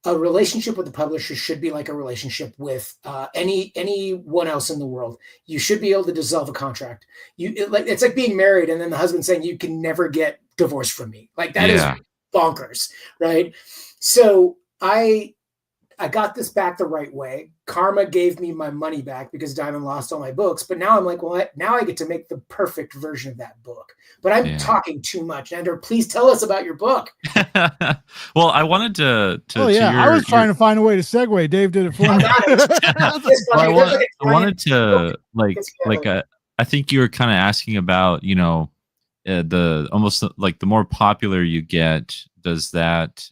a relationship with the publisher should be like a relationship with anyone else in the world. You should be able to dissolve a contract. It's like being married and then the husband saying, you can never get divorced from me. Like, that is bonkers, right? So I got this back the right way. Karma gave me my money back because Diamond lost all my books. But now I'm like, well, now I get to make the perfect version of that book. But I'm talking too much. Nandor, please tell us about your book. Well, I wanted to I was trying to find a way to segue. Dave did it for me. I wanted to I think you were kind of asking about, the almost like the more popular you get, does that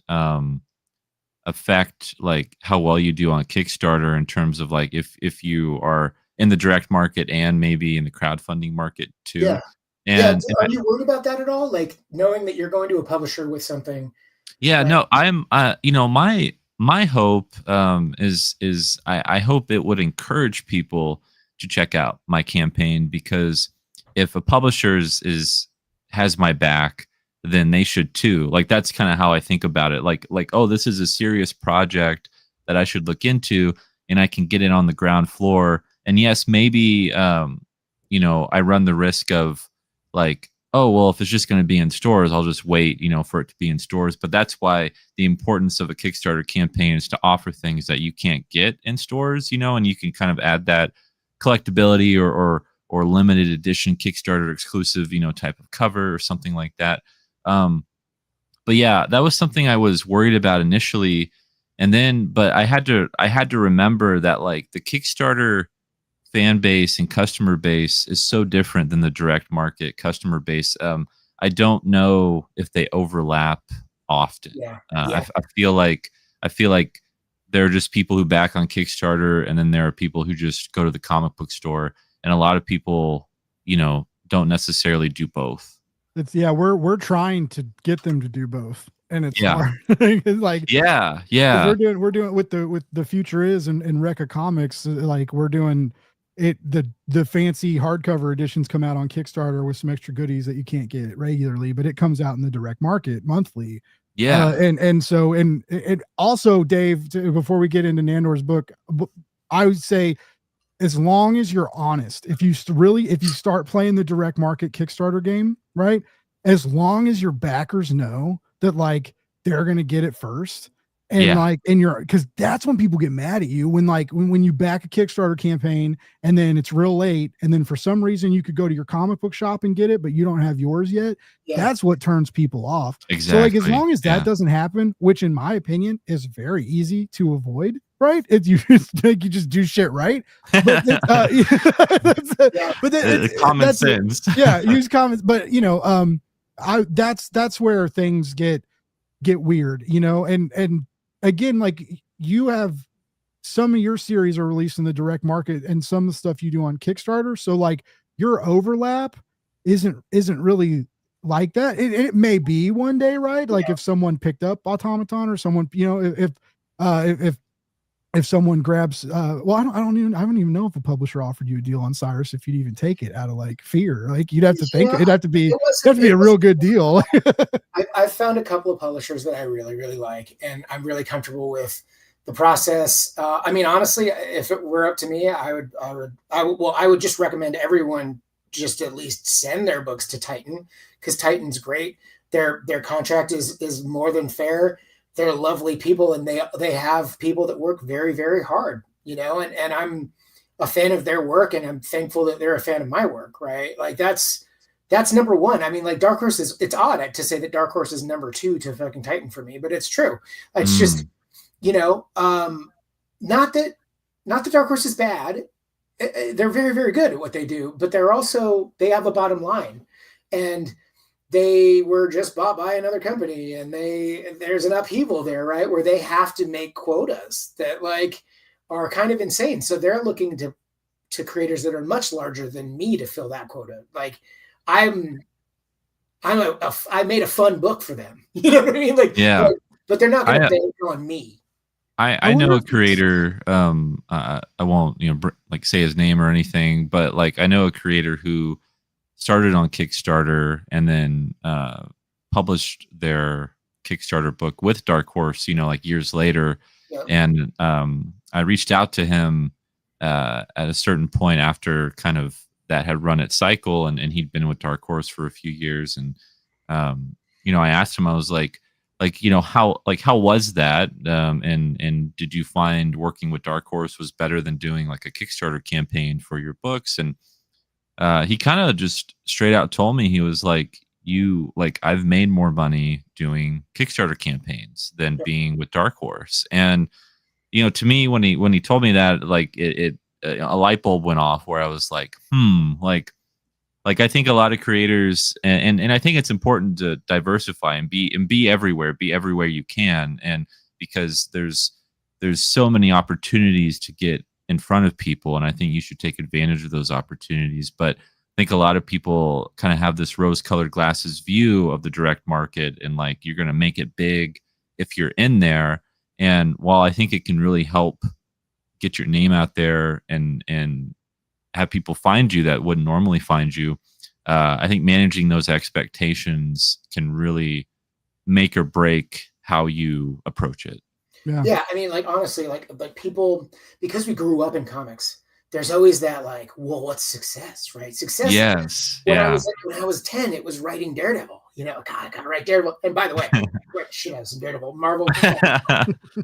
affect like how well you do on Kickstarter in terms of like if you are in the direct market and maybe in the crowdfunding market too? Yeah. And are you worried about that at all? Like, knowing that you're going to a publisher with something? Yeah, no, I'm my hope is I hope it would encourage people to check out my campaign, because if a publisher has my back, then they should too. Like, that's kind of how I think about it. Like, oh, this is a serious project that I should look into, and I can get it on the ground floor. And yes, maybe I run the risk of like, oh, well, if it's just going to be in stores, I'll just wait, for it to be in stores. But that's why the importance of a Kickstarter campaign is to offer things that you can't get in stores, and you can kind of add that collectability or limited edition Kickstarter exclusive, type of cover or something like that. But yeah, that was something I was worried about initially. And then, but I had to remember that like the Kickstarter fan base and customer base is so different than the direct market customer base. I don't know if they overlap often. I feel like there are just people who back on Kickstarter, and then there are people who just go to the comic book store, and a lot of people, don't necessarily do both. We're trying to get them to do both, and it's hard. It's like we're doing with the Future Is and Recca Comics, like we're doing it. The fancy hardcover editions come out on Kickstarter with some extra goodies that you can't get regularly, but it comes out in the direct market monthly. And it also, Dave, before we get into Nandor's book, I would say, as long as you're honest, if you start playing the direct market Kickstarter game, right? As long as your backers know that like they're going to get it first, and because that's when people get mad at you, when you back a Kickstarter campaign and then it's real late, and then for some reason you could go to your comic book shop and get it, but you don't have yours yet. That's what turns people off. Exactly. So like, as long as that doesn't happen, which in my opinion is very easy to avoid, right? You just do shit right. But it's common sense. Use comments. But that's where things get weird, and again, like, you have some of your series are released in the direct market and some of the stuff you do on Kickstarter. So like your overlap isn't really like that. It may be one day, right? Like if someone picked up Automaton, or someone, if someone grabs, I don't even know if a publisher offered you a deal on Cyrus, if you'd even take it out of like fear. Like, you'd have to think it'd have to be a real good deal. I've found a couple of publishers that I really, really like, and I'm really comfortable with the process. I mean, honestly, if it were up to me, I would just recommend everyone just at least send their books to Titan, because Titan's great. Their contract is more than fair. They're lovely people, and they have people that work very, very hard. and I'm a fan of their work, and I'm thankful that they're a fan of my work, right? Like that's number one. I mean, like Dark Horse it's odd to say that Dark Horse is number 2 to fucking Titan for me, but it's true. It's just, not that Dark Horse is bad. They're very, very good at what they do, but they have a bottom line, and they were just bought by another company, and there's an upheaval there, right? Where they have to make quotas that like are kind of insane. So they're looking to creators that are much larger than me to fill that quota. Like I made a fun book for them. You know what I mean? Like, yeah, but they're not going to bank on me. I know a creator. I won't like say his name or anything, but like I know a creator who started on Kickstarter and then published their Kickstarter book with Dark Horse. Like years later, and I reached out to him at a certain point after kind of that had run its cycle, and he'd been with Dark Horse for a few years, and I asked him, I was like how was that, and did you find working with Dark Horse was better than doing like a Kickstarter campaign for your books? And he kind of just straight out told me, he was like, I've made more money doing Kickstarter campaigns than being with Dark Horse. And to me, when he told me that, like a light bulb went off where I was like, like I think a lot of creators, and I think it's important to diversify and be everywhere you can, and because there's so many opportunities to get in front of people, and I think you should take advantage of those opportunities. But I think a lot of people kind of have this rose-colored glasses view of the direct market, and like you're going to make it big if you're in there. And while I think it can really help get your name out there and have people find you that wouldn't normally find you, I think managing those expectations can really make or break how you approach it. Yeah, I mean, like honestly, like people, because we grew up in comics, there's always that like, well, what's success, right? Success. Yes. When I was 10, it was writing Daredevil. God, I gotta write Daredevil. And by the way, shit, I was some Daredevil, Marvel.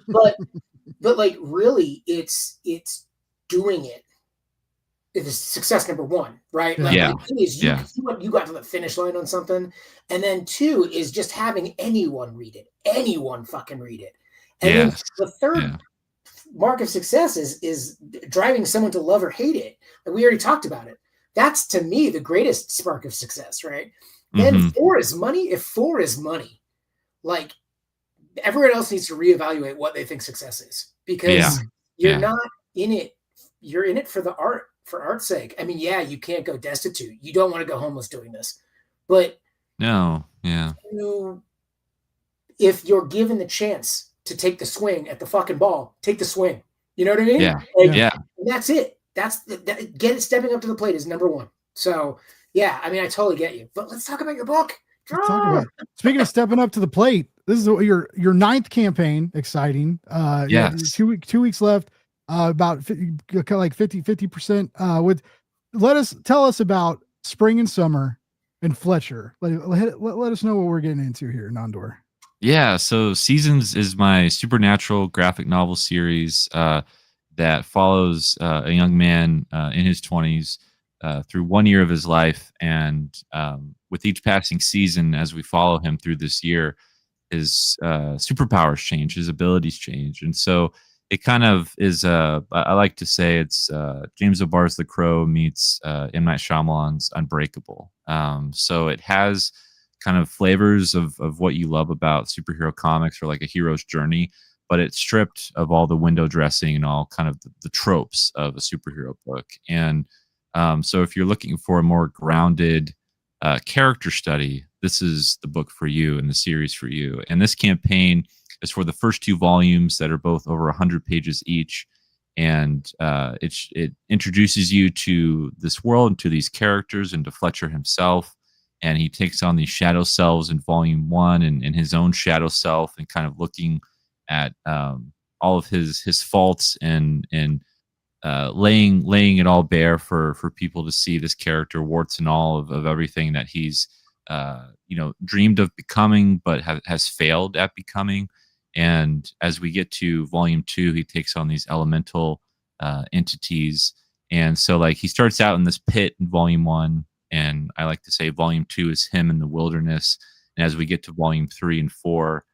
but like really, it's doing it. It is success number 1, right? Like, you got to the finish line on something, and then 2 is just having anyone read it. Anyone fucking read it. And then the third mark of success is driving someone to love or hate it. And we already talked about it. That's, to me, the greatest spark of success, right? Then 4 is money. If 4 is money, like everyone else needs to reevaluate what they think success is, because you're not in it. You're in it for the art, for art's sake. I mean, you can't go destitute. You don't want to go homeless doing this, but if you're given the chance to take the swing at the fucking ball, take the swing. You know what I mean? And that's it. Stepping up to the plate is number 1. So I mean, I totally get you. But let's talk about your book. Speaking of stepping up to the plate, this is your 9th campaign. Exciting. Yes. 2 weeks left. About 50%. Tell us about spring and summer and Fletcher. Let us know what we're getting into here, Nandor. Yeah, so Seasons is my supernatural graphic novel series that follows a young man in his 20s through 1 year of his life. And with each passing season, as we follow him through this year, his superpowers change, his abilities change. And so it kind of is, I like to say it's James O'Barr's The Crow meets M. Night Shyamalan's Unbreakable. So it has kind of flavors of what you love about superhero comics, or like a hero's journey, but it's stripped of all the window dressing and all kind of the tropes of a superhero book. And so if you're looking for a more grounded character study, this is the book for you and the series for you. And this campaign is for the first 2 volumes that are both over 100 pages each. And it introduces you to this world and to these characters and to Fletcher himself. And he takes on these shadow selves in volume 1 and his own shadow self, and kind of looking at all of his faults and laying it all bare for people to see this character, warts and all of everything that he's dreamed of becoming, but has failed at becoming. And as we get to volume 2, he takes on these elemental entities. And so like he starts out in this pit in volume 1, and I like to say volume 2 is him in the wilderness. And as we get to volume 3 and 4,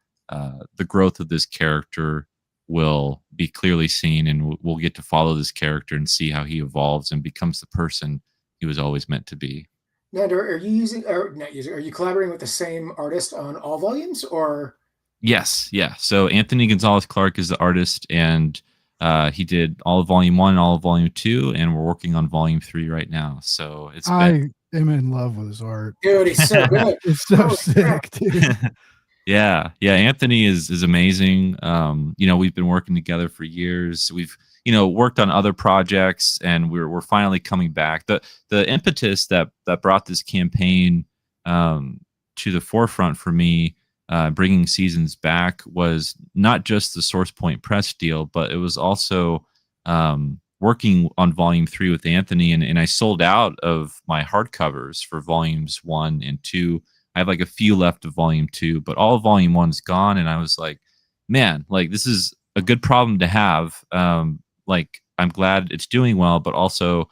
the growth of this character will be clearly seen, and we'll get to follow this character and see how he evolves and becomes the person he was always meant to be. Nandor, are you collaborating with the same artist on all volumes, or? Yes, yeah. So Anthony Gonzalez Clark is the artist, and he did all of volume 1 and all of volume 2, and we're working on volume 3 right now. So I am in love with his art. Dude, he's so good. It's so sick, dude. Yeah. Anthony is amazing. We've been working together for years. We've worked on other projects, and we're finally coming back. The impetus that brought this campaign to the forefront for me, bringing Seasons back, was not just the Source Point Press deal, but it was also working on volume 3 with Anthony, and I sold out of my hardcovers for volumes 1 and 2. I have like a few left of volume 2, but all of volume 1's gone, and I was like, man, like this is a good problem to have. Like I'm glad it's doing well, but also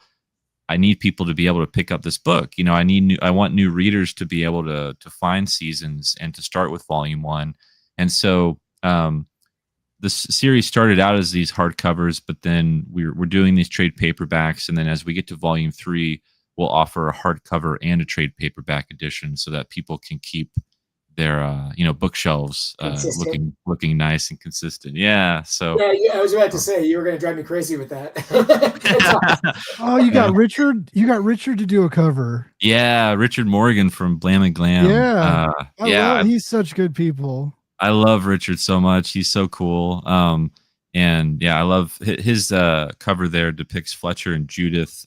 I need people to be able to pick up this book. I want new readers to be able to find Seasons and to start with volume 1. And so the series started out as these hardcovers, but then we're doing these trade paperbacks, and then as we get to volume 3, we'll offer a hardcover and a trade paperback edition so that people can keep their bookshelves looking nice and consistent. Yeah. So yeah, I was about to say you were going to drive me crazy with that. Oh, you got Richard. You got Richard to do a cover. Yeah, Richard Morgan from Blam and Glam. Yeah, he's such good people. I love Richard so much. He's so cool. And yeah, I love his cover there depicts Fletcher and Judith.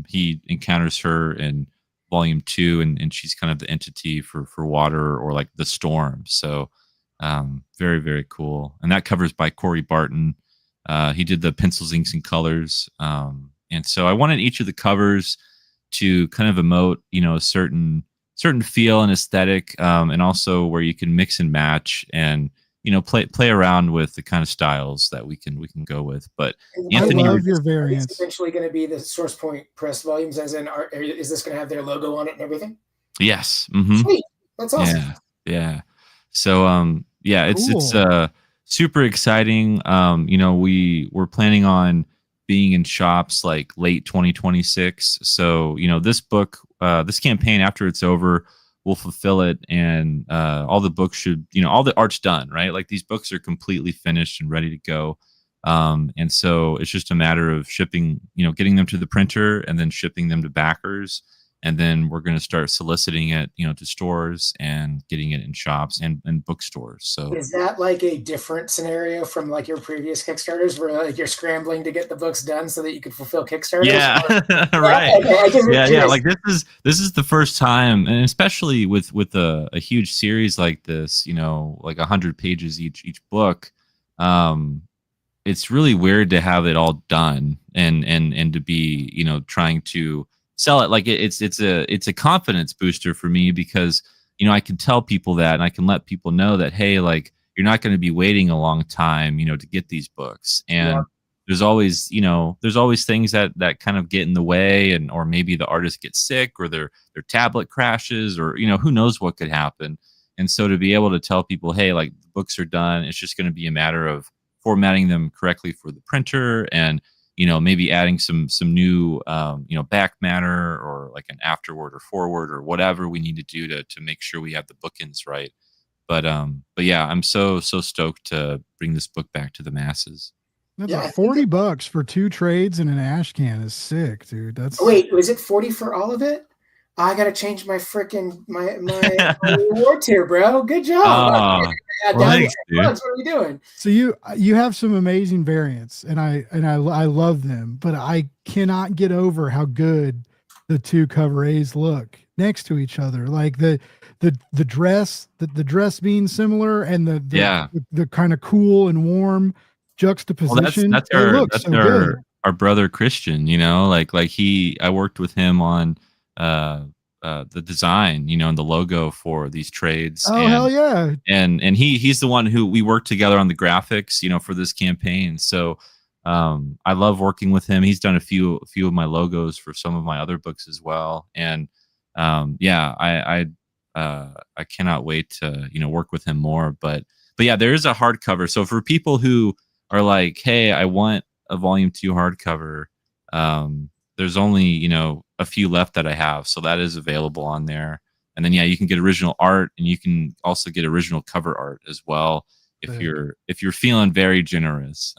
He encounters her in volume 2, and she's kind of the entity for water, or like the storm. So very, very cool. And that cover's by Corey Barton. He did the pencils, inks, and colors. And so I wanted each of the covers to kind of emote, a certain feel and aesthetic, and also where you can mix and match and play around with the kind of styles that we can go with. But Anthony, I love your variants. It's eventually going to be the Source Point Press volumes, as in, is this going to have their logo on it and everything? Yes. Mm-hmm. Sweet. That's awesome. Yeah. So cool. It's super exciting. We're planning on being in shops like late 2026. So this book, this campaign, after it's over, we'll fulfill it, and all the books should, all the art's done, right? Like these books are completely finished and ready to go. And so it's just a matter of shipping, getting them to the printer and then shipping them to backers. And then we're going to start soliciting it, to stores and getting it in shops and bookstores. So is that like a different scenario from like your previous Kickstarters, where like you're scrambling to get the books done so that you can fulfill Kickstarters? Yeah, right. Yeah. Like this is the first time, and especially with a huge series like this, like 100 pages each book. It's really weird to have it all done and to be, trying to sell it. Like it's a confidence booster for me, because I can tell people that, and I can let people know that, hey, like you're not going to be waiting a long time to get these books. And there's always things that kind of get in the way, or maybe the artist gets sick, or their tablet crashes, or who knows what could happen. And so to be able to tell people, hey, like the books are done, it's just going to be a matter of formatting them correctly for the printer, and maybe adding some new, back matter, or like an afterword or forward, or whatever we need to do to make sure we have the bookends right. But yeah, I'm so stoked to bring this book back to the masses. That's like $40 for 2 trades and an ash can is sick, dude. That's wait, was it 40 for all of it? I gotta change my freaking my reward tier, bro. Good job. Thanks, dude. What are we doing? So you have some amazing variants, and I love them, but I cannot get over how good the 2 cover A's look next to each other. Like the dress being similar, and the kind of cool and warm juxtaposition. Well, that's our brother Christian. Like I worked with him on the design, and the logo for these trades. Hell yeah. And he's the one who we worked together on the graphics, for this campaign. So I love working with him. He's done a few of my logos for some of my other books as well. And yeah, I cannot wait to work with him more. But yeah, there is a hardcover. So for people who are like, hey, I want a volume 2 hardcover, there's only a few left that I have, so that is available on there. And then yeah, you can get original art, and you can also get original cover art as well if you're feeling very generous.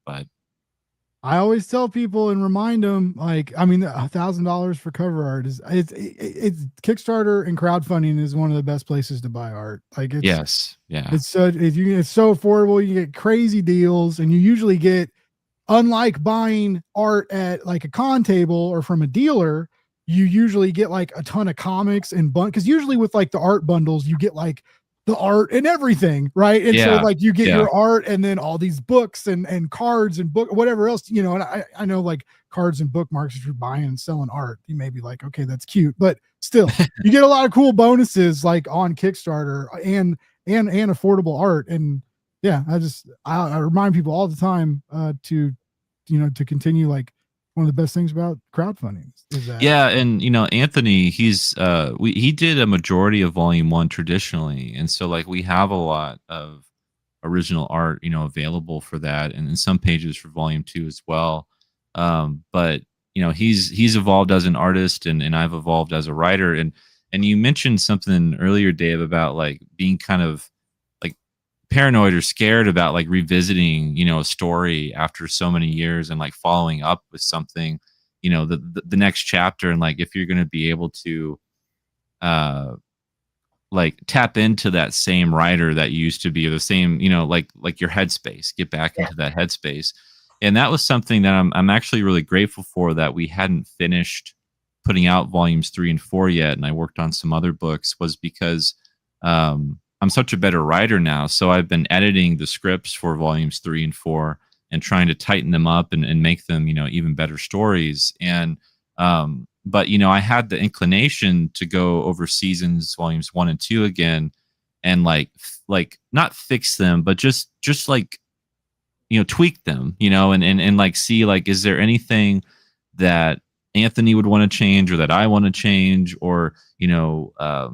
But I always tell people and remind them, like, I mean, $1,000 for cover art is it's Kickstarter and crowdfunding is one of the best places to buy art. Like, it's, yes, yeah, it's so affordable. You get crazy deals, and you usually get, unlike buying art at like a con table or from a dealer, you usually get like a ton of comics and because usually with like the art bundles, you get like the art and everything, right? And so like you get your art and then all these books and cards and whatever else, and I know like cards and bookmarks, if you're buying and selling art, you may be like, okay, that's cute, but still you get a lot of cool bonuses like on Kickstarter and affordable art. And yeah, I remind people all the time to continue, like, one of the best things about crowdfunding is that. Yeah, and Anthony, he did a majority of volume 1 traditionally, and so like we have a lot of original art available for that, and in some pages for volume 2 as well. But he's evolved as an artist, and I've evolved as a writer. And you mentioned something earlier, Dave, about like being kind of like paranoid or scared about like revisiting a story after so many years and like following up with something, the next chapter, and like if you're going to be able to like tap into that same writer that you used to be, or the same like your headspace, get back into that headspace. And that was something that I'm actually really grateful for, that we hadn't finished putting out volumes 3 and 4 yet, and I worked on some other books, was because I'm such a better writer now. So I've been editing the scripts for volumes 3 and 4 and trying to tighten them up and make them, even better stories. And, but, I had the inclination to go over seasons, volumes 1 and 2 again, and like not fix them, but just like, tweak them, and like, see, like, is there anything that Anthony would want to change, or that I want to change, or,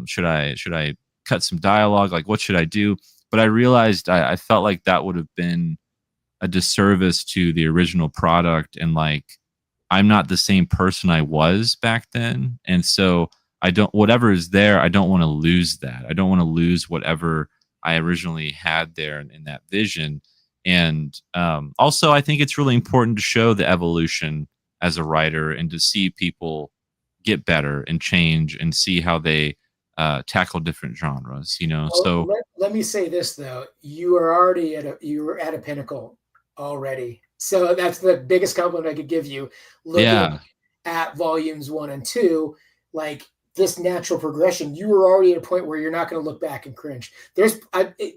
should I cut some dialogue? Like, what should I do? But I realized I felt like that would have been a disservice to the original product. And like, I'm not the same person I was back then. And so whatever is there, I don't want to lose that. I don't want to lose whatever I originally had there in that vision. And also, I think it's really important to show the evolution as a writer, and to see people get better and change, and see how they tackle different genres, Well, so let me say this though: you were at a pinnacle already. So that's the biggest compliment I could give you. Looking at volumes 1 and 2, like this natural progression, you were already at a point where you're not going to look back and cringe.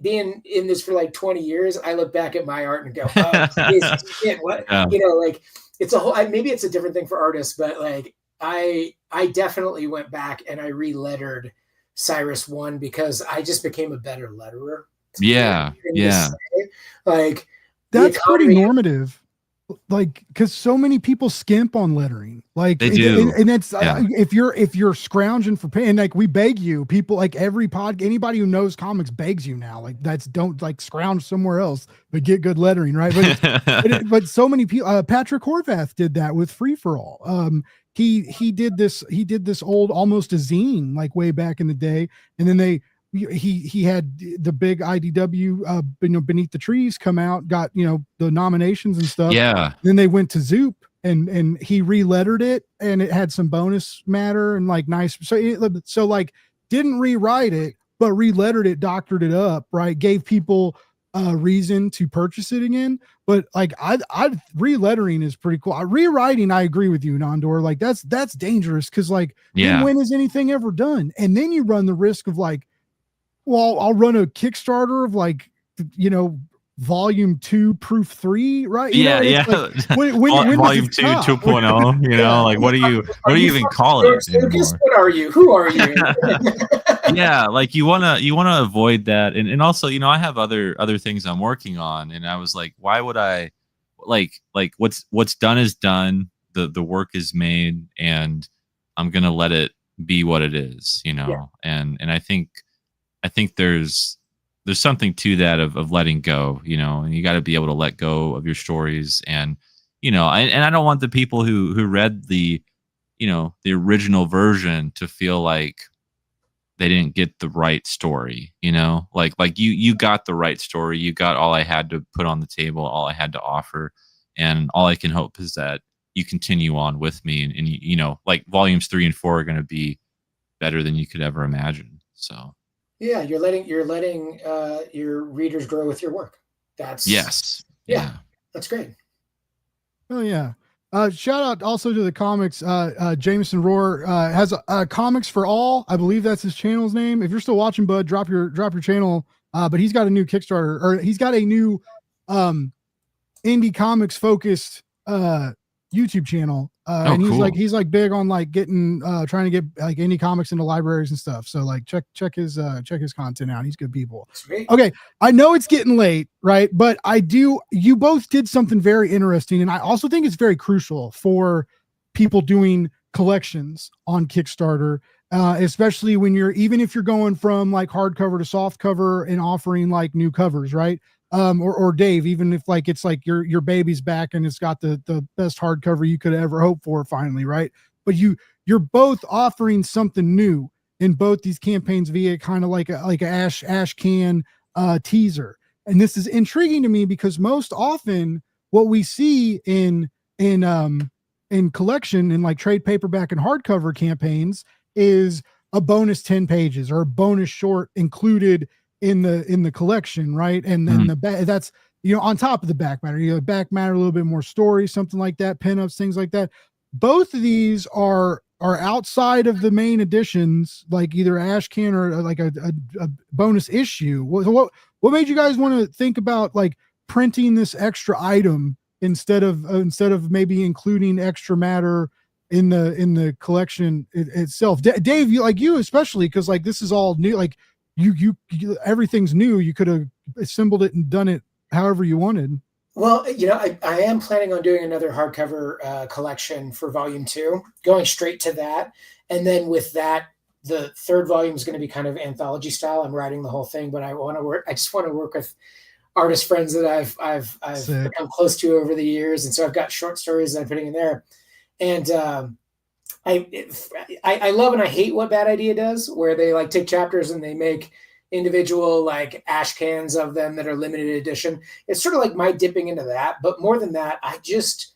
Being in this for like 20 years, I look back at my art and go, oh, shit, what? Like it's a whole, maybe it's a different thing for artists, but like I definitely went back and I re-lettered Cyrus 1 because I just became a better letterer. Yeah. Like that's pretty normative. Like, because so many people skimp on lettering, like they do, and it's if you're scrounging for pay, and like we beg you, people, like anybody who knows comics begs you now, like don't like scrounge somewhere else, but get good lettering, right? But but so many people, Patrick Horvath did that with Free for All. He did this old, almost a zine, like way back in the day, and then he had the big IDW Beneath the Trees come out, got the nominations and stuff. Yeah. Then they went to Zoop and he re-lettered it, and it had some bonus matter and like nice. So like didn't rewrite it, but re-lettered it, doctored it up, right? Gave people a reason to purchase it again. But like I re-lettering is pretty cool. Rewriting, I agree with you, Nandor. Like that's dangerous, because like when is anything ever done? And then you run the risk of like, well, I'll run a Kickstarter of like, volume 2 proof 3, right? Like, when volume 2 2.0, like what do you even call it anymore? What are you? Who are you? Yeah, like you wanna avoid that. And also, I have other things I'm working on, and I was like, why would I like what's done is done. The work is made, and I'm gonna let it be what it is, and I think there's something to that of letting go, and you got to be able to let go of your stories. And I don't want the people who read the the original version to feel like they didn't get the right story, like you got the right story. You got all I had to put on the table, all I had to offer, and all I can hope is that you continue on with me, and like volumes 3 and 4 are going to be better than you could ever imagine. So yeah, you're letting your readers grow with your work. That's that's great. Oh yeah. Shout out also to the comics. Jameson Rohr has Comics for All. I believe that's his channel's name. If you're still watching, bud, drop your channel. But he's got a new Kickstarter, or he's got a new indie comics focused YouTube channel. And he's like big on like getting trying to get like indie comics into libraries and stuff. So like check his content out. He's good people. Sweet. Okay, I know it's getting late, right? But you both did something very interesting, and I also think it's very crucial for people doing collections on Kickstarter, especially when even if you're going from like hardcover to soft cover and offering like new covers, right? Or Dave, even if like it's like your baby's back and it's got the best hardcover you could ever hope for finally, right? But you're both offering something new in both these campaigns via kind of like a ash can teaser. And this is intriguing to me because most often what we see in collection and like trade paperback and hardcover campaigns is a bonus 10 pages or a bonus short included in the collection, right? And then that's on top of the back matter, back matter, a little bit more story, something like that, pinups, things like that. Both of these are outside of the main editions, like either ash can or like a bonus issue. What made you guys want to think about like printing this extra item instead of maybe including extra matter in the collection itself? Dave, you especially, because like this is all new, like you everything's new. You could have assembled it and done it however you wanted. Well, I am planning on doing another hardcover collection for volume 2, going straight to that. And then with that, the third volume is going to be kind of anthology style. I'm writing the whole thing, but I just want to work with artist friends that I've become close to over the years. And so I've got short stories that I'm putting in there. And I love and I hate what Bad Idea does, where they like take chapters and they make individual like ash cans of them that are limited edition. It's sort of like my dipping into that. But more than that, I just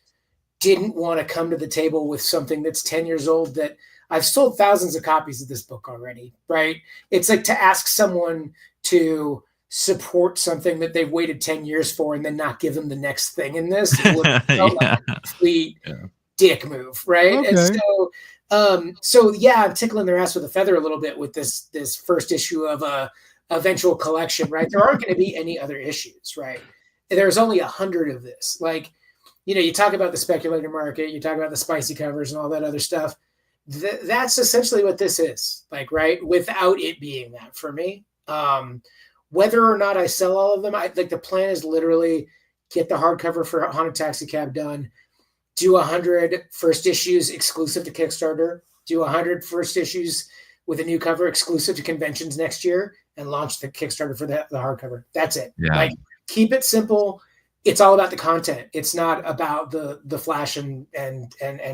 didn't want to come to the table with something that's 10 years old that I've sold thousands of copies of this book already, right? It's like to ask someone to support something that they've waited 10 years for and then not give them the next thing in this. It would feel like a complete dick move, right? Okay. And so yeah, I'm tickling their ass with a feather a little bit with this first issue of a eventual collection, right? There aren't going to be any other issues, right? There's only 100 of this. Like, you talk about the speculator market, you talk about the spicy covers and all that other stuff. That's essentially what this is, like, right? Without it being that for me. Whether or not I sell all of them, the plan is literally get the hardcover for Haunted Taxi Cab done, do 100 first issues exclusive to Kickstarter, do 100 first issues with a new cover exclusive to conventions next year, and launch the Kickstarter for the hardcover. That's it. Yeah. Like, keep it simple. It's all about the content. It's not about the flash and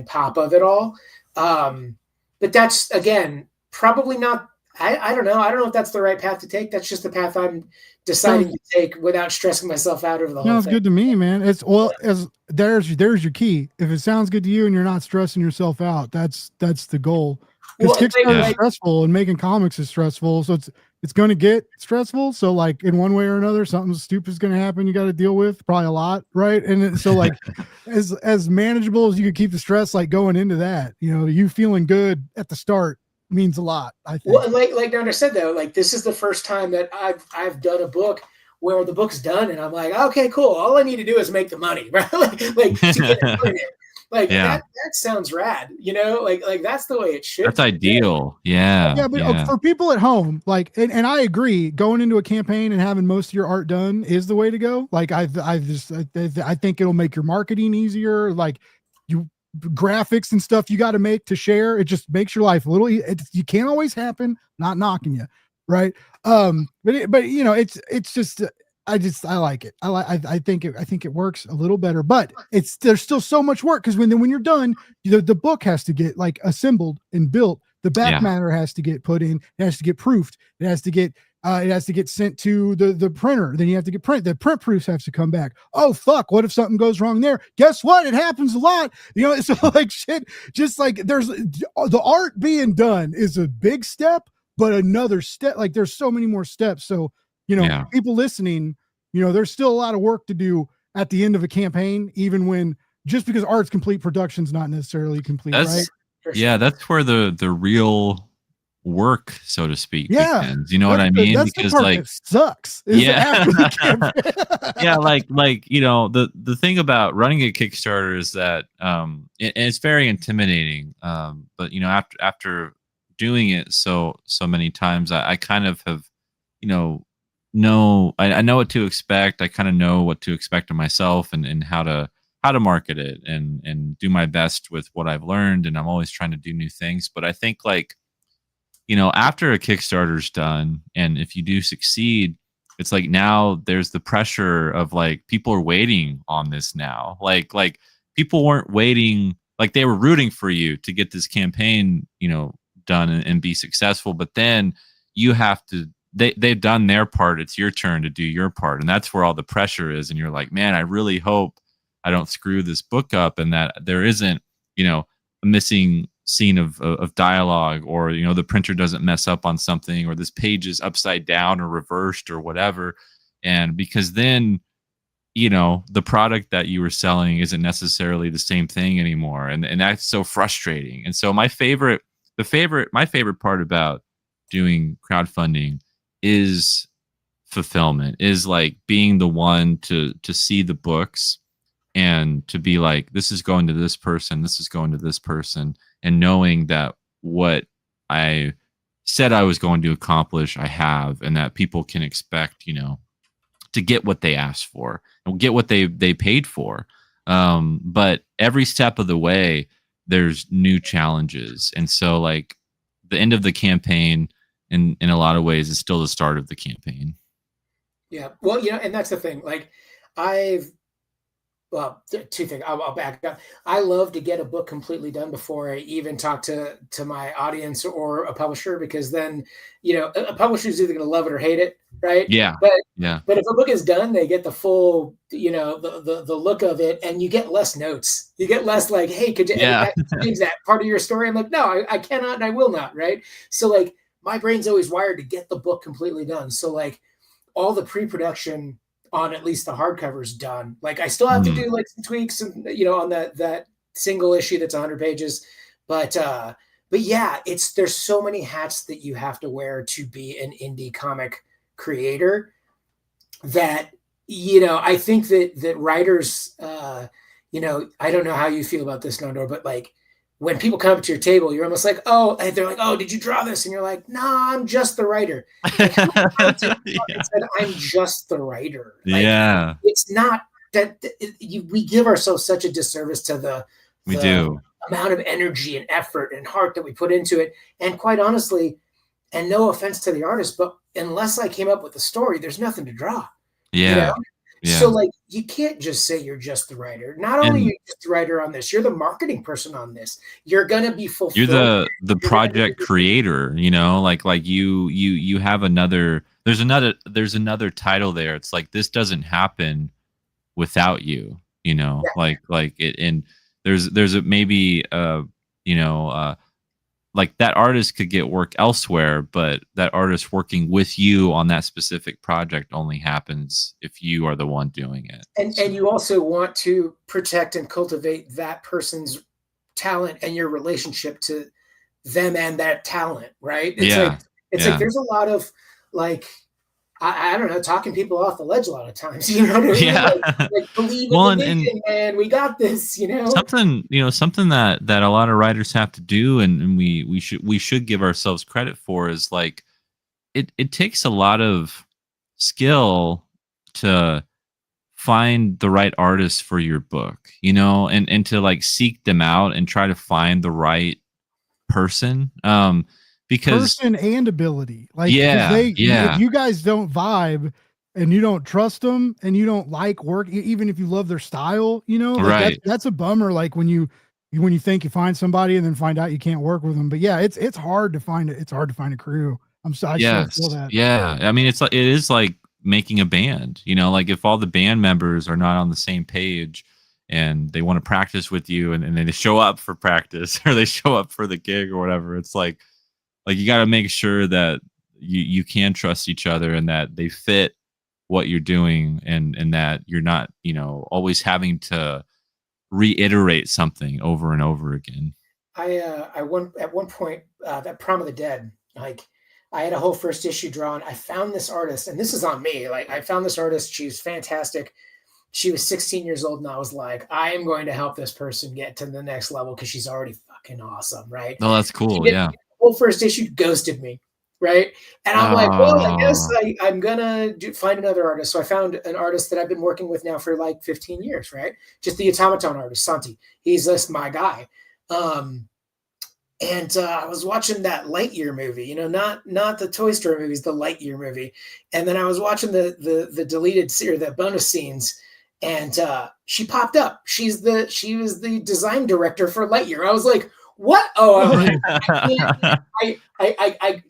pop of it all. But that's, again, probably not, I don't know. I don't know if that's the right path to take. That's just the path I'm deciding to take without stressing myself out over the whole thing. Sounds good to me, man. There's your key. If it sounds good to you and you're not stressing yourself out, that's the goal. Because Kickstarter is stressful and making comics is stressful. So it's going to get stressful. So like in one way or another, something stupid is going to happen. You got to deal with probably a lot. Right. And so like as manageable as you can keep the stress, like going into that, you feeling good at the start means a lot, I think. Well, like Nandor said though, like this is the first time that I've done a book where the book's done and I'm like, okay, cool. All I need to do is make the money, right? like to get it printed. Like Yeah. that sounds rad, you know, like that's the way it should That's be. ideal. Yeah. Yeah, but for people at home, like, and I agree, going into a campaign and having most of your art done is the way to go. Like, I think it'll make your marketing easier. Like, you graphics and stuff you got to make to share. It just makes your life a little. You can't always happen. Not knocking you, right? But you know, it's just. I like it. I think it works a little better, but there's still so much work because when you're done, the book has to get like assembled and built. The back matter has to get put in. It has to get proofed. It has to get sent to the printer. Then you have to get the print proofs have to come back. Oh fuck! What if something goes wrong there? Guess what? It happens a lot. You know, it's like shit. Just like there's the art being done is a big step, but another step. Like there's so many more steps. So you know, people listening, you know, there's still a lot of work to do at the end of a campaign, even when just because art's complete, production's not necessarily complete, right? Yeah, that's where the real work, so to speak, begins. You know what I mean? That's because the part like that sucks. Yeah, yeah, like you know, the thing about running a Kickstarter is that it's very intimidating. But you know, after doing it so many times, I kind of have, you know I know what to expect. I kind of know what to expect of myself and how to market it and do my best with what I've learned. And I'm always trying to do new things. But I think like, you know, after a Kickstarter's done, and if you do succeed, it's like now there's the pressure of like people are waiting on this now. Like people weren't waiting, like they were rooting for you to get this campaign, you know, done and be successful. But then you have to. They've done their part. It's your turn to do your part. And that's where all the pressure is. And you're like, man, I really hope I don't screw this book up and that there isn't, you know, a missing scene of dialogue, or, you know, the printer doesn't mess up on something, or this page is upside down or reversed or whatever. And because then, you know, the product that you were selling isn't necessarily the same thing anymore. And that's so frustrating. And so my favorite part about doing crowdfunding is fulfillment, is like being the one to see the books and to be like, this is going to this person, this is going to this person, and knowing that what I said I was going to accomplish, I have, and that people can expect, you know, to get what they asked for and get what they paid for. But every step of the way, there's new challenges. And so like the end of the campaign in a lot of ways is still the start of the campaign. Yeah. Well, you know, and that's the thing. Like two things. I'll back up. I love to get a book completely done before I even talk to my audience or a publisher, because then, you know, a publisher is either going to love it or hate it, right? Yeah. But if a book is done, they get the full, you know, the look of it, and you get less notes. You get less like, hey, could you edit that, change that part of your story? I'm like, no, I cannot, and I will not, right? So like my brain's always wired to get the book completely done. So like all the pre-production on at least the hardcover is done. Like I still have to do like some tweaks and, you know, on that single issue that's 100 pages. But yeah, there's so many hats that you have to wear to be an indie comic creator that, you know, I think that writers, you know, I don't know how you feel about this, Nandor, but like when people come up to your table, you're almost like, oh, and they're like, oh, did you draw this? And you're like, nah, I'm just the writer. Like, said, I'm just the writer. Like, yeah. It's not that we give ourselves such a disservice to the amount of energy and effort and heart that we put into it. And quite honestly, and no offense to the artist, but unless I came up with the story, there's nothing to draw. Yeah. You know? Yeah. So like you can't just say you're just the writer. Not only are you just the writer on this, you're the marketing person on this. You're gonna be fulfilled. You're the project creator, you know, like you have there's another title there. It's like this doesn't happen without you, you know, like it, and there's maybe you know, like that artist could get work elsewhere, but that artist working with you on that specific project only happens if you are the one doing it. And you also want to protect and cultivate that person's talent and your relationship to them and that talent, right? It's like there's a lot of like I don't know, talking people off the ledge a lot of times, you know what I mean? Yeah. Like believe Well, in the vision, man. We got this, you know? Something that a lot of writers have to do, and we should give ourselves credit for, is like it takes a lot of skill to find the right artist for your book, you know, and to like seek them out and try to find the right person. Because Person and ability, like, 'cause yeah, if you guys don't vibe and you don't trust them and you don't like work, even if you love their style, you know, like right. that's a bummer. Like when you think you find somebody and then find out you can't work with them. But yeah, it's hard to find it. It's hard to find a crew. I so feel Yes. that. Yeah. I mean, it is like making a band, you know, like if all the band members are not on the same page and they want to practice with you, and they show up for practice or they show up for the gig or whatever, it's like you got to make sure that you can trust each other and that they fit what you're doing, and that you're not, you know, always having to reiterate something over and over again. I went at one point, that Prom of the Dead, like I had a whole first issue drawn. I found this artist, and this is on me. Like I found this artist. She was fantastic. She was 16 years old, and I was like, I am going to help this person get to the next level because she's already fucking awesome, right? Oh, that's cool. Yeah. Whole first issue ghosted me, right? And I'm like, well, I guess Oh. I'm gonna find another artist. So I found an artist that I've been working with now for like 15 years, right? Just the automaton artist, Santi. He's just my guy. And I was watching that Lightyear movie, you know, not the Toy Story movies, the Lightyear movie. And then I was watching the deleted or the bonus scenes, and she popped up. She was the design director for Lightyear. I was like, what? Oh,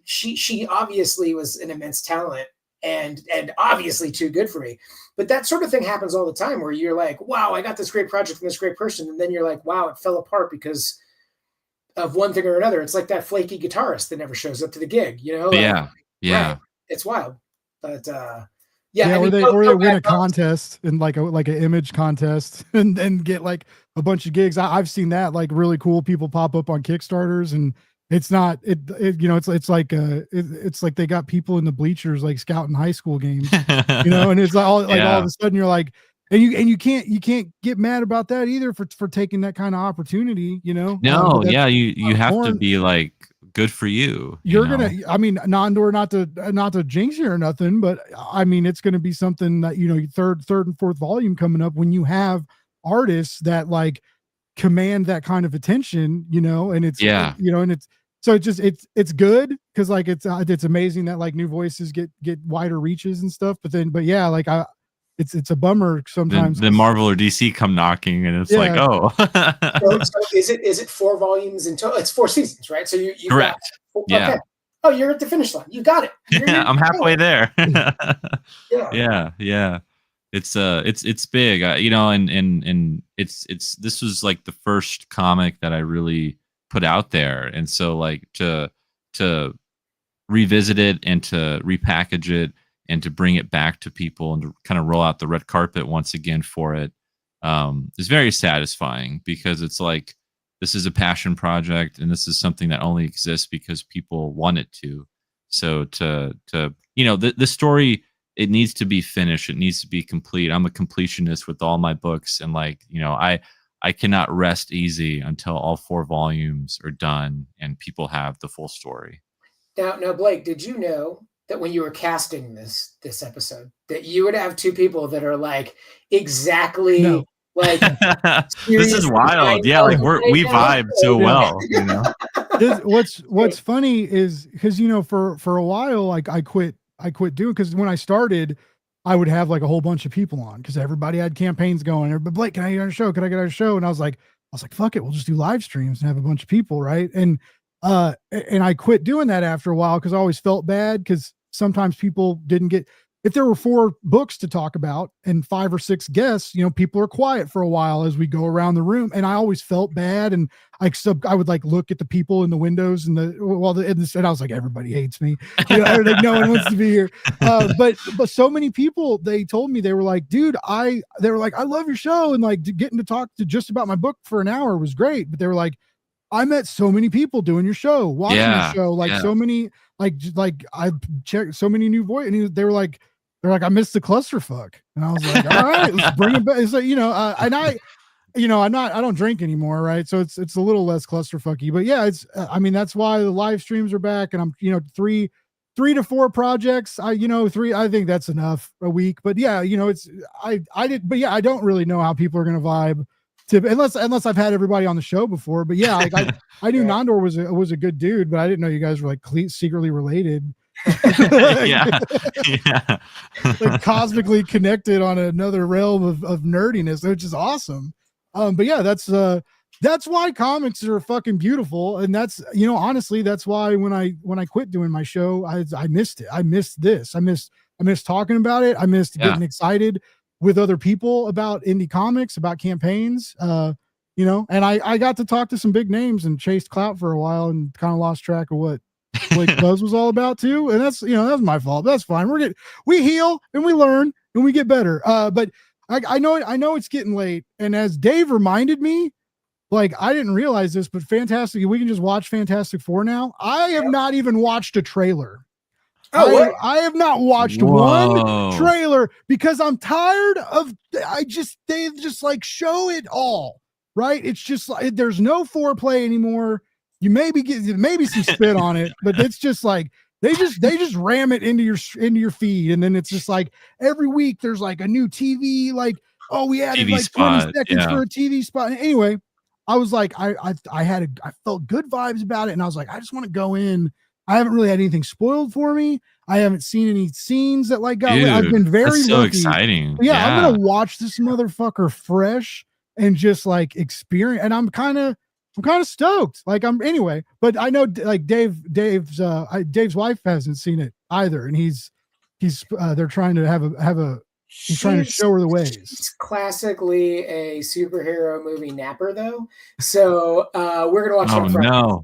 she obviously was an immense talent and obviously too good for me. But that sort of thing happens all the time where you're like, wow, I got this great project from this great person, and then you're like, wow, it fell apart because of one thing or another. It's like that flaky guitarist that never shows up to the gig, you know? Like, Yeah. Yeah. right. It's wild. But Yeah, or they win a contest and like an image contest and get like a bunch of gigs. I've seen that, like really cool people pop up on Kickstarters, and it's not you know, it's like it's like they got people in the bleachers like scouting high school games, you know, and it's like all of a sudden you're like, and you can't get mad about that either for taking that kind of opportunity, you know. No, yeah, you have to be like, good for you. You're gonna, I mean, Nandor, not to jinx you or nothing, but I mean, it's gonna be something that, you know, third and fourth volume coming up when you have artists that like command that kind of attention, you know, and it's, you know, and it's, so it's good because like it's amazing that like new voices get wider reaches and stuff, but yeah, like it's a bummer sometimes. Then Marvel or DC come knocking, and it's like, oh. So is it 4 volumes in total? It's 4 seasons, right? So you correct. Yeah. Okay. Oh, you're at the finish line. You got it. I'm halfway there. Yeah. It's big, you know, and it's this was like the first comic that I really put out there, and so like to revisit it and to repackage it and to bring it back to people and to kind of roll out the red carpet once again for it is very satisfying, because it's like, this is a passion project and this is something that only exists because people want it to. So to you know, the story, it needs to be finished. It needs to be complete. I'm a completionist with all my books, and like, you know, I cannot rest easy until all 4 volumes are done and people have the full story. Now, Blake, did you know that when you were casting this episode, that you would have 2 people that are like exactly like this is wild. Yeah, like we vibe so well, you know. What's funny is because, you know, for a while, like I quit doing, because when I started, I would have like a whole bunch of people on because everybody had campaigns going. But Blake, can I get on a show? Can I get on a show? And I was like, fuck it, we'll just do live streams and have a bunch of people, right? And I quit doing that after a while because I always felt bad, because sometimes people didn't get, if there were 4 books to talk about and 5 or 6 guests, you know, people are quiet for a while as we go around the room. And I always felt bad. And I would like look at the people in the windows and and I was like, everybody hates me. You know, like, no one wants to be here. But so many people, they told me, they were like, dude, I love your show. And like getting to talk to just about my book for an hour was great. But they were like, I met so many people doing your show, watching Yeah, your show, like yeah. so many, like I checked so many new voice, and they were like, I missed the clusterfuck, and I was like, all right, let's bring it back. It's like, and I don't drink anymore, right? So it's a little less clusterfucky, but yeah, it's I mean, that's why the live streams are back, and I'm three to four projects. I think that's enough a week, but yeah, I don't really know how people are gonna vibe to unless I've had everybody on the show before. But yeah, I knew Nandor was a good dude, but I didn't know you guys were like secretly related. Yeah. Like cosmically connected on another realm of nerdiness, which is awesome. But yeah, that's why comics are fucking beautiful, and that's honestly, that's why when I quit doing my show, I missed it. I missed this. I missed talking about it. I missed getting excited with other people about indie comics, about campaigns. And I got to talk to some big names and chased clout for a while and kind of lost track of what Blake Buzz was all about too. And that's that's my fault. That's fine. We heal and we learn and we get better. But I know it's getting late. And as Dave reminded me, like, I didn't realize this, but Fantastic, we can just watch Fantastic Four now. I have not even watched a trailer. I have not watched one trailer because I'm tired of they just like show it all, right? It's just like there's no foreplay anymore. You maybe get some spit on it, but it's just like they just ram it into your feed, and then it's just like every week there's like a new TV, like, oh, we added TV like spot, 20 seconds for a TV spot. Anyway, I was like, I felt good vibes about it, and I was like, I just want to go in. I haven't really had anything spoiled for me. I haven't seen any scenes that like got. Dude, I've been very so lucky. Exciting. Yeah, I'm gonna watch this motherfucker fresh and just like experience. And I'm kind of stoked. Like anyway. But I know like Dave's wife hasn't seen it either, and he's they're trying to have a. He's trying to show her the ways. She's classically a superhero movie napper, though. So we're gonna watch it on Friday. No.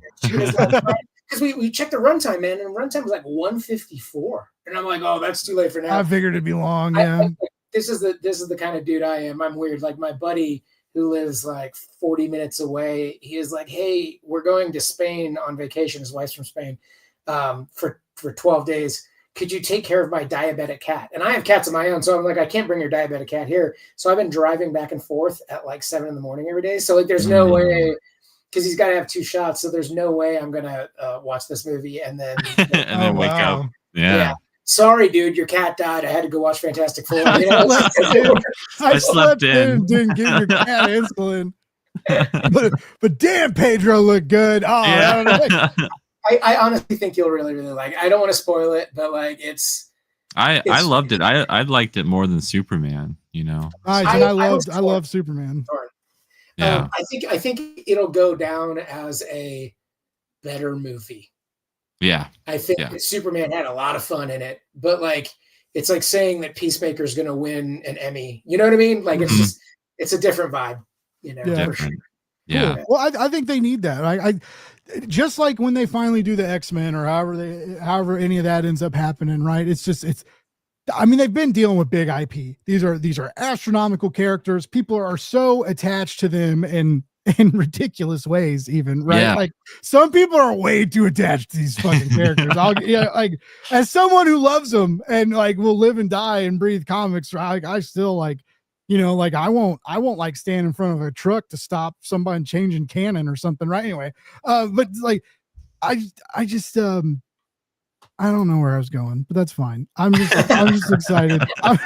Because we checked the runtime, man, and runtime was like 154, and I'm like, oh, that's too late for now. I figured it'd be long. Yeah, this is the kind of dude I am. I'm weird. Like my buddy who lives like 40 minutes away, he is like, hey, we're going to Spain on vacation. His wife's from Spain for 12 days. Could you take care of my diabetic cat? And I have cats of my own, so I'm like, I can't bring your diabetic cat here. So I've been driving back and forth at like 7 a.m. every day. So like, there's no way. Because he's got to have 2 shots, so there's no way I'm gonna watch this movie and then and then wake up. Yeah. Sorry, dude, your cat died. I had to go watch Fantastic Four. I slept in. Didn't give your cat insulin. but damn, Pedro looked good. Oh, yeah. I honestly think you'll really, really like it. I don't want to spoil it, but like it's I loved it. I liked it more than Superman. I love Superman. Yeah. I think it'll go down as a better movie. Yeah. I think Superman had a lot of fun in it, but like it's like saying that Peacemaker is going to win an Emmy. You know what I mean? Like it's just it's a different vibe. Yeah. For sure. Yeah. Cool. Well, I think they need that. I just like when they finally do the X-Men or however any of that ends up happening, right? I mean, they've been dealing with big IP. These are astronomical characters. People are so attached to them in ridiculous ways, even, right? Yeah. Like some people are way too attached to these fucking characters. Like as someone who loves them and like will live and die and breathe comics, right? I still like, like I won't like stand in front of a truck to stop somebody changing canon or something, right? Anyway, but like I just I don't know where I was going, but that's fine. I'm just excited. I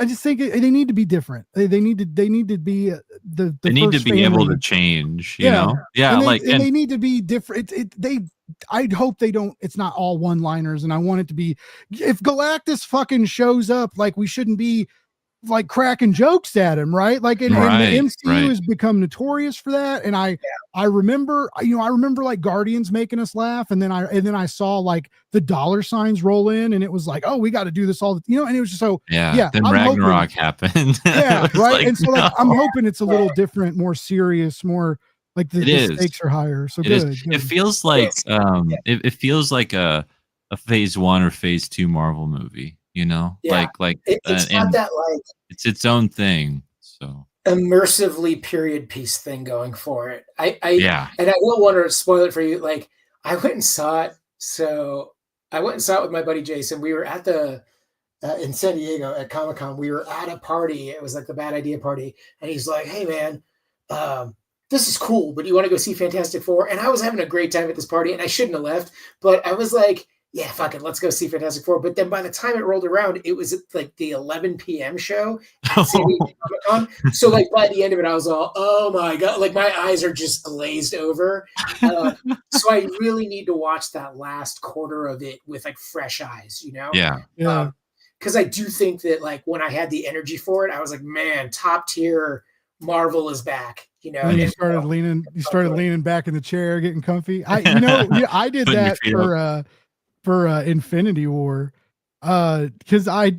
just think they need to be different. They need to be the they need to be able to change, you know? Yeah. And they need to be different. I hope they don't, it's not all one-liners, and I want it to be, if Galactus fucking shows up, like we shouldn't be like cracking jokes at him, right? Like and the MCU has become notorious for that. And I remember like Guardians making us laugh, and then I saw like the dollar signs roll in, and it was like, oh, we got to do this all and it was just so then Ragnarok happened. Yeah, right. And so like I'm hoping it's a little different, more serious, more like the stakes are higher. So good. It feels like it feels like a phase 1 or phase 2 Marvel movie. Like it's not that like it's its own thing. So immersively period piece thing going for it. Yeah. And I don't want to spoil it for you. Like, I went and saw it. So I went and saw it with my buddy Jason. We were at the in San Diego at Comic-Con. We were at a party. It was like the Bad Idea party, and he's like, "Hey man, this is cool, but you want to go see Fantastic Four?" And I was having a great time at this party, and I shouldn't have left, but I was like, yeah, fuck it, let's go see Fantastic Four. But then by the time it rolled around, it was like the 11 p.m. show at San Diego Comic-Con. So like by the end of it, I was all, oh my God, like my eyes are just glazed over. So I really need to watch that last quarter of it with like fresh eyes, you know? Yeah. Because I do think that like when I had the energy for it, I was like, man, top tier Marvel is back. You know, and you started leaning back in the chair, getting comfy. I did that for Infinity War, because I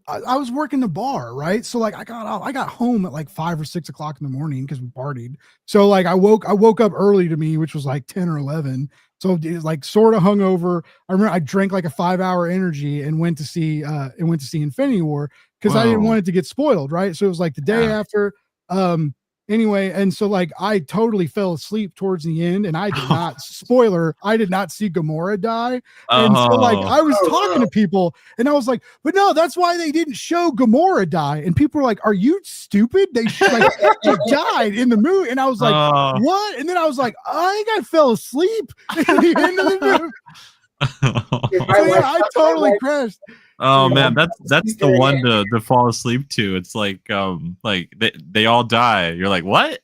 was working the bar, right? So like I got home at like 5 or 6 o'clock in the morning because we partied. So like I woke up early to me, which was like 10 or 11. So it was like sort of hungover. I remember I drank like a 5-hour energy and went to see Infinity War because I didn't want it to get spoiled, right? So it was like the day after. Anyway, and so like I totally fell asleep towards the end, and I did not I did not see Gamora die. And so like I was talking to people, and I was like, but no, that's why they didn't show Gamora die. And people were like, are you stupid? They she died in the movie. And I was like, what? And then I was like, I think I fell asleep at the end of the movie. So yeah, I totally crashed. Oh man, that's the one to fall asleep to. It's like they all die. You're like, what?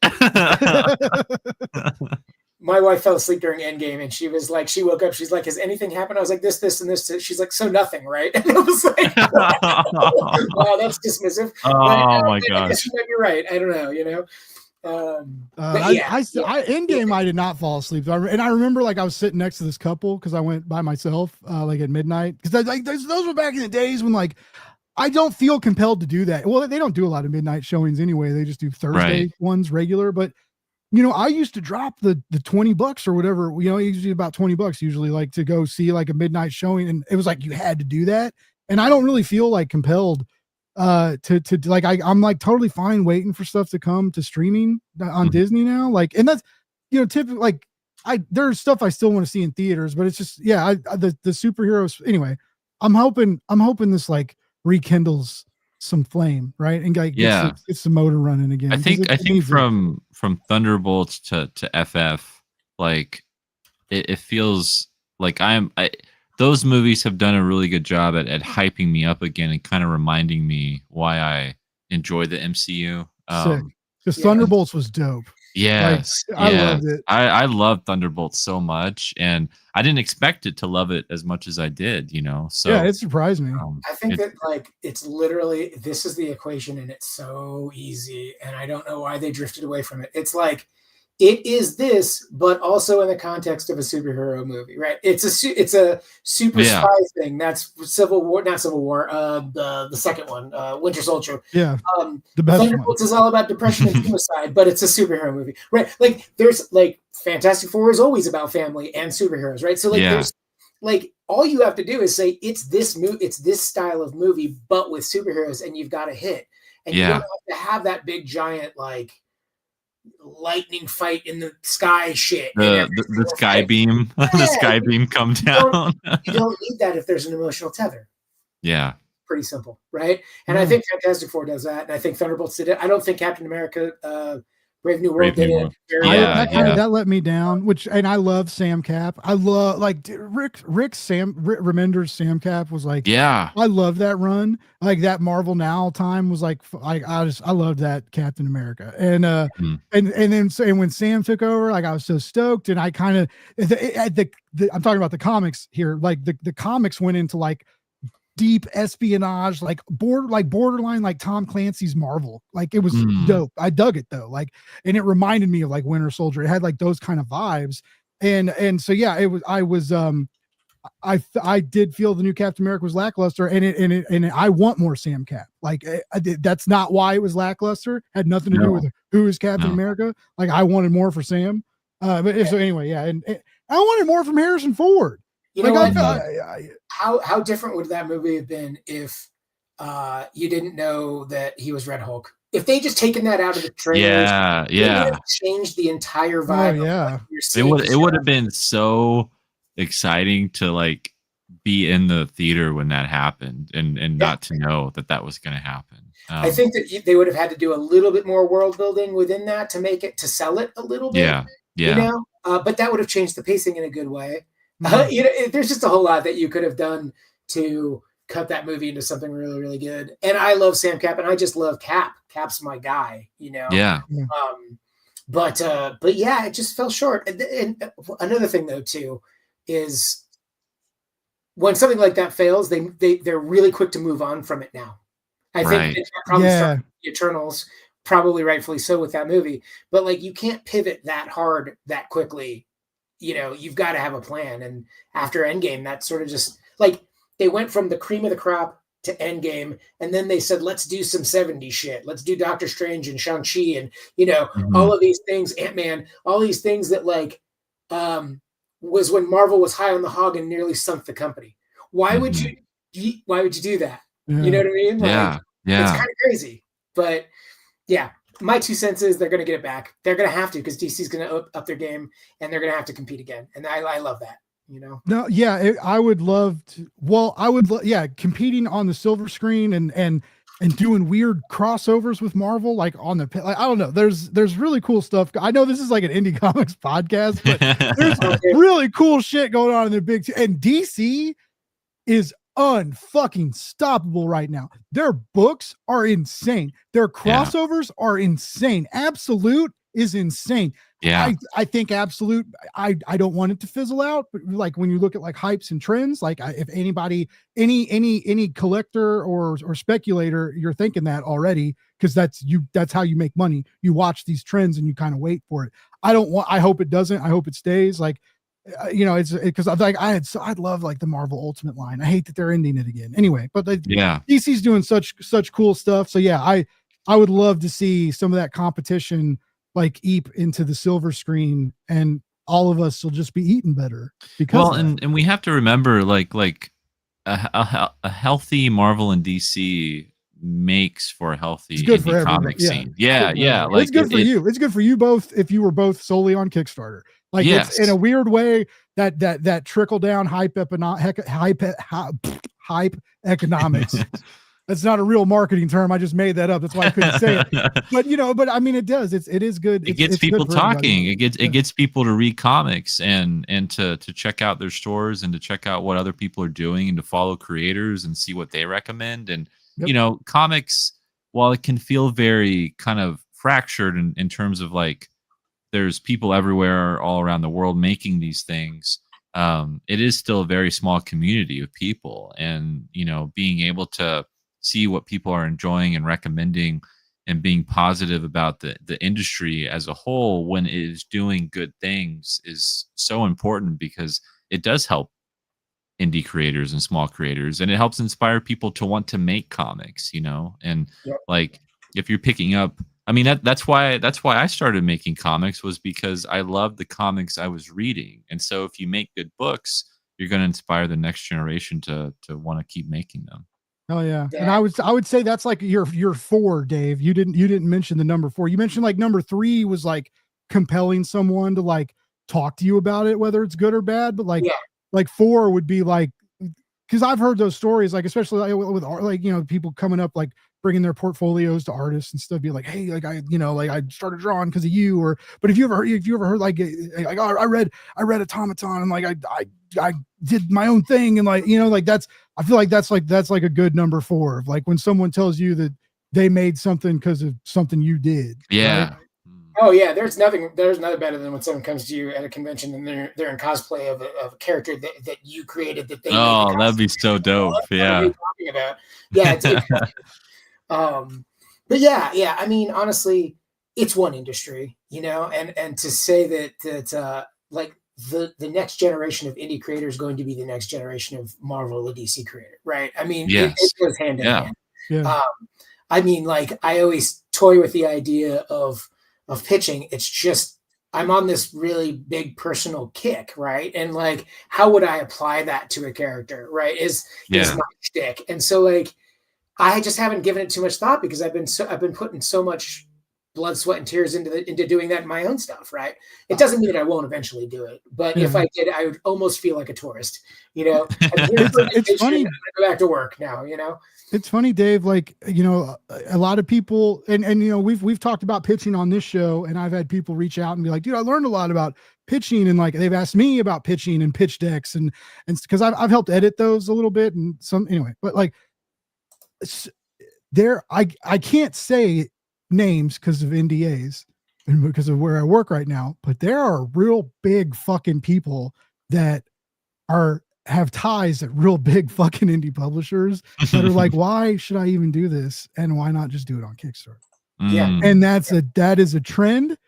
My wife fell asleep during Endgame, and she was like, she woke up, she's like, has anything happened? I was like, this and this. She's like, so nothing, right? And I was like, wow, that's dismissive. Oh my gosh. I guess you might be right. I don't know, you know. Endgame, I did not fall asleep, and I remember like I was sitting next to this couple because I went by myself like at midnight, because like those were back in the days when like I don't feel compelled to do that. Well, they don't do a lot of midnight showings anyway. They just do Thursday ones regular. But you know, I used to drop the $20 or whatever. You know, usually about $20 usually, like to go see like a midnight showing, and it was like you had to do that. And I don't really feel like compelled to like I'm like totally fine waiting for stuff to come to streaming on Disney now, like, and that's, you know, typically like there's stuff I still want to see in theaters, but it's just the superheroes anyway. I'm hoping this like rekindles some flame, right, and like gets the motor running again. I think from Thunderbolts to FF, like it feels like those movies have done a really good job at hyping me up again and kind of reminding me why I enjoy the MCU. Because Thunderbolts was dope. Yes. Like, I loved it. I love Thunderbolts so much, and I didn't expect it to love it as much as I did, you know? So yeah, it surprised me. I think that like, it's literally, this is the equation, and it's so easy, and I don't know why they drifted away from it. It's like, it is this, but also in the context of a superhero movie, right? It's a super spy thing. That's not Civil War, the second one, Winter Soldier. Yeah, the best Thunderbolts is all about depression and suicide, but it's a superhero movie, right? Like there's like Fantastic Four is always about family and superheroes, right? So like there's like all you have to do is say it's this style of movie, but with superheroes, and you've got a hit, and you don't have to have that big giant like lightning fight in the sky shit. The sky beam. The sky beam come down. You don't need that if there's an emotional tether. Yeah. Pretty simple, right? And I think Fantastic Four does that, and I think Thunderbolts did it. I don't think Captain America Brave New World did it. That let me down, and I love Sam Cap. I love like Remender's Sam Cap was like, I love that run. Like that Marvel Now time was like, I loved that Captain America. And then when Sam took over, like I was so stoked, and I kind of I'm talking about the comics here. Like the comics went into like deep espionage, like borderline like Tom Clancy's Marvel. Like it was dope. I dug it though. Like, and it reminded me of like Winter Soldier. It had like those kind of vibes. And so yeah, I did feel the new Captain America was lackluster, and I want more Sam Cap. Like that's not why it was lackluster. Had nothing to do with who is Captain America. Like I wanted more for Sam. So anyway, and I wanted more from Harrison Ford. You know what? How different would that movie have been if you didn't know that he was Red Hulk. If they just taken that out of the trailers, Yeah, it would yeah. have changed the entire vibe. Oh, yeah. Of what you're It seeing would have been so exciting to like be in the theater when that happened and not to know that was going to happen. I think that they would have had to do a little bit more world building within that to sell it a little bit. Yeah, yeah. You know, but that would have changed the pacing in a good way. Mhm. You know, there's just a whole lot that you could have done to cut that movie into something really, really good. And I love Sam Cap, and I just love Cap. Cap's my guy. You know. Yeah. But yeah, it just fell short. And another thing though too is when something like that fails, they're really quick to move on from it now. I think that probably started the Eternals, probably rightfully so with that movie. But like you can't pivot that hard that quickly. You know, you've got to have a plan. And after Endgame, that's sort of just like they went from the cream of the crop to Endgame, and then they said, let's do some 70s shit. Let's do Doctor Strange and Shang-Chi and, you know, all of these things, Ant-Man, all these things that like was when Marvel was high on the hog and nearly sunk the company. Why would you do that? Yeah. You know what I mean? Like, yeah. It's kind of crazy. But yeah, my 2 cents is they're going to get it back. They're going to have to, because DC's going to up their game, and they're going to have to compete again. And I love that. You know? No, yeah, I would love to. Well, I would, competing on the silver screen and doing weird crossovers with Marvel, like on the, like, I don't know. There's really cool stuff. I know this is like an indie comics podcast, but there's really cool shit going on in the big. And DC is unfucking stoppable right now. Their books are insane. Their crossovers are insane. Absolute is insane. Yeah, I think Absolute, I don't want it to fizzle out, but like when you look at like hypes and trends, like if anybody, any collector or speculator, you're thinking that already, because that's how you make money. You watch these trends and you kind of wait for it. I hope it doesn't. I hope it stays. Like, you know, it's because like I'd love like the Marvel Ultimate line. I hate that they're ending it again. Anyway, but DC's doing such cool stuff. So yeah, I would love to see some of that competition like eep into the silver screen, and all of us will just be eating better. Because and we have to remember like a healthy Marvel and DC makes for a healthy indie comic scene. Yeah. Like it's good for you. It's good for you both if you were both solely on Kickstarter. Like it's in a weird way that trickle down hype economics. That's not a real marketing term. I just made that up. That's why I couldn't say it. But I mean, it does. It is good. It gets people talking. It gets people to read comics and to check out their stores and to check out what other people are doing and to follow creators and see what they recommend. And you know, comics, while it can feel very kind of fractured in terms of like there's people everywhere all around the world making these things, it is still a very small community of people. And you know, being able to see what people are enjoying and recommending and being positive about the industry as a whole when it is doing good things is so important, because it does help indie creators and small creators, and it helps inspire people to want to make comics, you know. And like if you're picking up, I mean, that's why I started making comics, was because I loved the comics I was reading. And so if you make good books, you're going to inspire the next generation to want to keep making them. Oh yeah. And I would say that's like your 4, Dave. You didn't mention the number 4. You mentioned like number 3 was like compelling someone to like talk to you about it, whether it's good or bad. But like 4 would be like, because I've heard those stories, like especially with like, you know, people coming up like bringing their portfolios to artists and stuff, be like, hey, like I started drawing because of you. Or but if you ever heard like oh, I read Automaton and like I did my own thing, and like, you know, like I feel like that's like a good number 4, like when someone tells you that they made something because of something you did. Yeah. Right? Oh yeah, there's nothing better than when someone comes to you at a convention and they're in cosplay of a character that you created, that they made the that'd be so dope. Yeah. What are you talking about? Yeah, but yeah, I mean, honestly, it's one industry, you know, and to say that like the next generation of indie creators is going to be the next generation of Marvel or DC creator, right? I mean, it goes hand in hand. Yeah. I mean, like I always toy with the idea of pitching. It's just, I'm on this really big personal kick, right? And like, how would I apply that to a character, right? Is my shtick. And so like, I just haven't given it too much thought because I've been putting so much blood, sweat, and tears into doing that in my own stuff, right? It doesn't mean that I won't eventually do it, but if I did, I would almost feel like a tourist, I'm here for it's funny. I'm gonna go back to work now, It's funny, Dave, like, a lot of people, and we've talked about pitching on this show, and I've had people reach out and be like, dude, I learned a lot about pitching, and like they've asked me about pitching and pitch decks, and because I've helped edit those a little bit, and but like I can't say names because of NDAs and because of where I work right now, but there are real big fucking people that have ties at real big fucking indie publishers that are like, why should I even do this? And why not just do it on Kickstarter? Yeah. And that is a trend,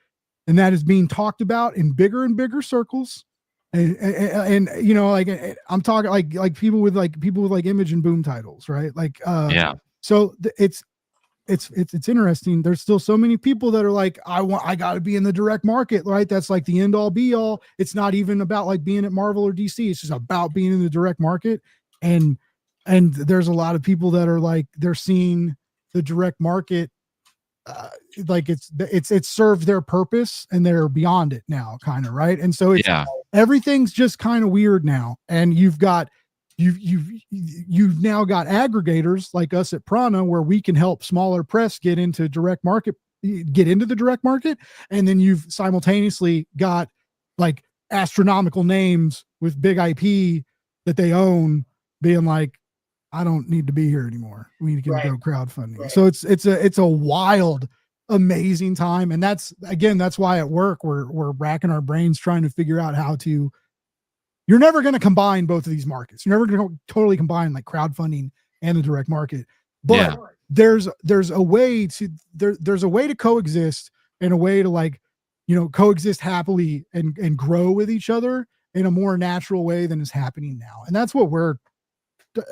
and that is being talked about in bigger and bigger circles. And like I'm talking like people with Image and Boom titles, right? Like, so it's interesting. There's still so many people that are like, I got to be in the direct market, right? That's like the end all be all. It's not even about like being at Marvel or DC. It's just about being in the direct market. And there's a lot of people that are like, they're seeing the direct market like it's served their purpose and they're beyond it now, kind of, right? And so everything's just kind of weird now. And you've now got aggregators like us at Prana, where we can help smaller press get into the direct market. And then you've simultaneously got like astronomical names with big IP that they own being like, I don't need to be here anymore. We can go crowdfunding. Right. So it's a wild, amazing time. And that's why at work we're racking our brains trying to figure out how to. You're never going to combine both of these markets. You're never going to totally combine like crowdfunding and the direct market. But there's a way to coexist, and a way to like, coexist happily and grow with each other in a more natural way than is happening now. And that's what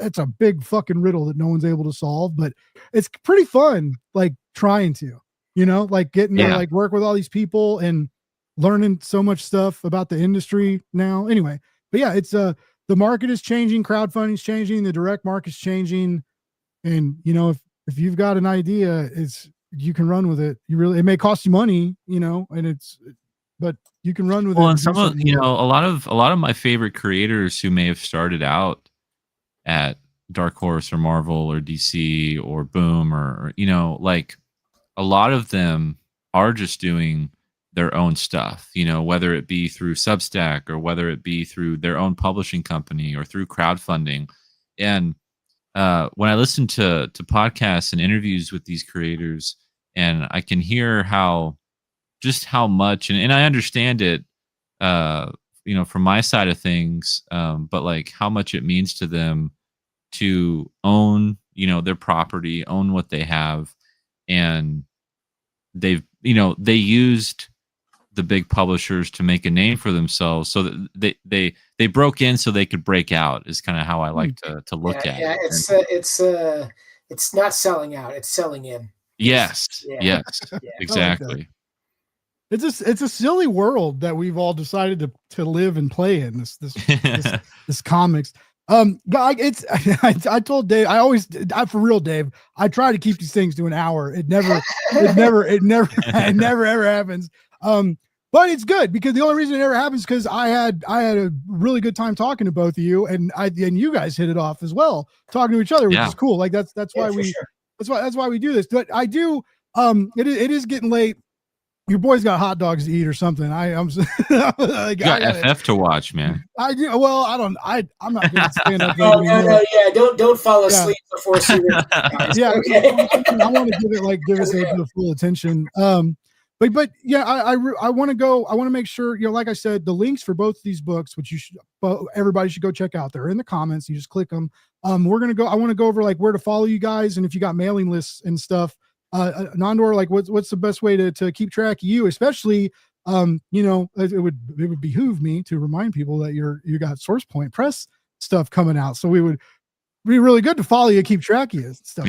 it's a big fucking riddle that no one's able to solve, but it's pretty fun. Like trying to, like getting to like work with all these people and learning so much stuff about the industry now. Anyway. But yeah, it's the market is changing, crowdfunding's changing, the direct market's changing. And if you've got an idea, you can run with it. It may cost you money, but you can run with it. Well, and some of a lot of my favorite creators who may have started out at Dark Horse or Marvel or DC or Boom or like a lot of them are just doing their own stuff, whether it be through Substack or whether it be through their own publishing company or through crowdfunding. And when I listen to podcasts and interviews with these creators, and I can hear how much, and I understand it, from my side of things, but like how much it means to them to own, their property, own what they have. And they used the big publishers to make a name for themselves, so that they broke in so they could break out, is kind of how I like to look at it. It's not selling out, it's selling in. Yes. Exactly. It's a silly world that we've all decided to live and play in, this comics. I told Dave, for real, Dave, I try to keep these things to an hour. It never ever happens. But it's good, because the only reason it never happens is because I had a really good time talking to both of you, and you guys hit it off as well, talking to each other, which is cool. Like that's why that's why we do this. But I do, it is getting late. Your boy's got hot dogs to eat or something. I'm like, you got FF to watch, man. I do. Well, I'm not going to stand up. Don't fall asleep before seeing it. Okay. I want to give it the full attention. But yeah, I want to go. I want to make sure, like I said, the links for both of these books, which everybody should go check out. They're in the comments. You just click them. I want to go over like where to follow you guys, and if you got mailing lists and stuff. Nandor, like what's the best way to keep track of you, especially it would behoove me to remind people that you got Source Point Press stuff coming out, so we would be really good to follow you, keep track of you and stuff.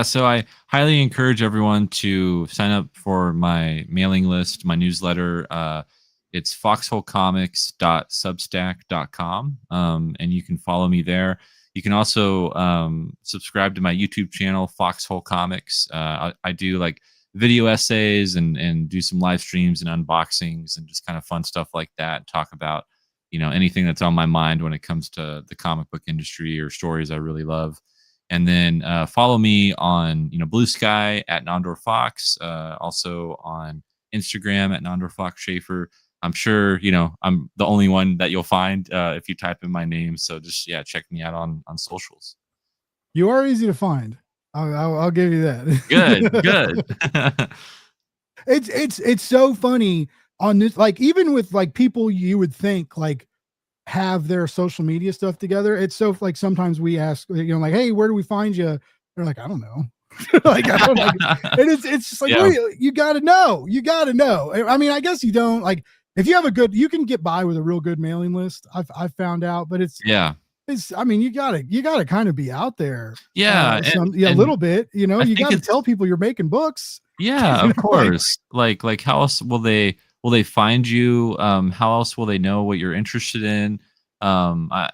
So I highly encourage everyone to sign up for my mailing list, my newsletter. It's foxholecomics.substack.com, and you can follow me there. You can also subscribe to my YouTube channel, Foxhole Comics. I do like video essays and do some live streams and unboxings and just kind of fun stuff like that. Talk about, anything that's on my mind when it comes to the comic book industry or stories I really love. And then follow me on, Blue Sky at Nandor Fox, also on Instagram at Nandor Fox Shaffer. I'm sure, I'm the only one that you'll find if you type in my name. So just, check me out on socials. You are easy to find. I'll give you that. Good. It's so funny on this, like, even with like people you would think like have their social media stuff together. It's so like sometimes we ask, like, hey, where do we find you? They're like, I don't know. Like, I don't know. And it's just like, wait, you got to know. I mean, I guess you don't, like, if you have you can get by with a real good mailing list. I've found out, but it's, I mean, you gotta kind of be out there. A little bit, you got to tell people you're making books. Yeah, of course. Like how else will they find you? How else will they know what you're interested in? I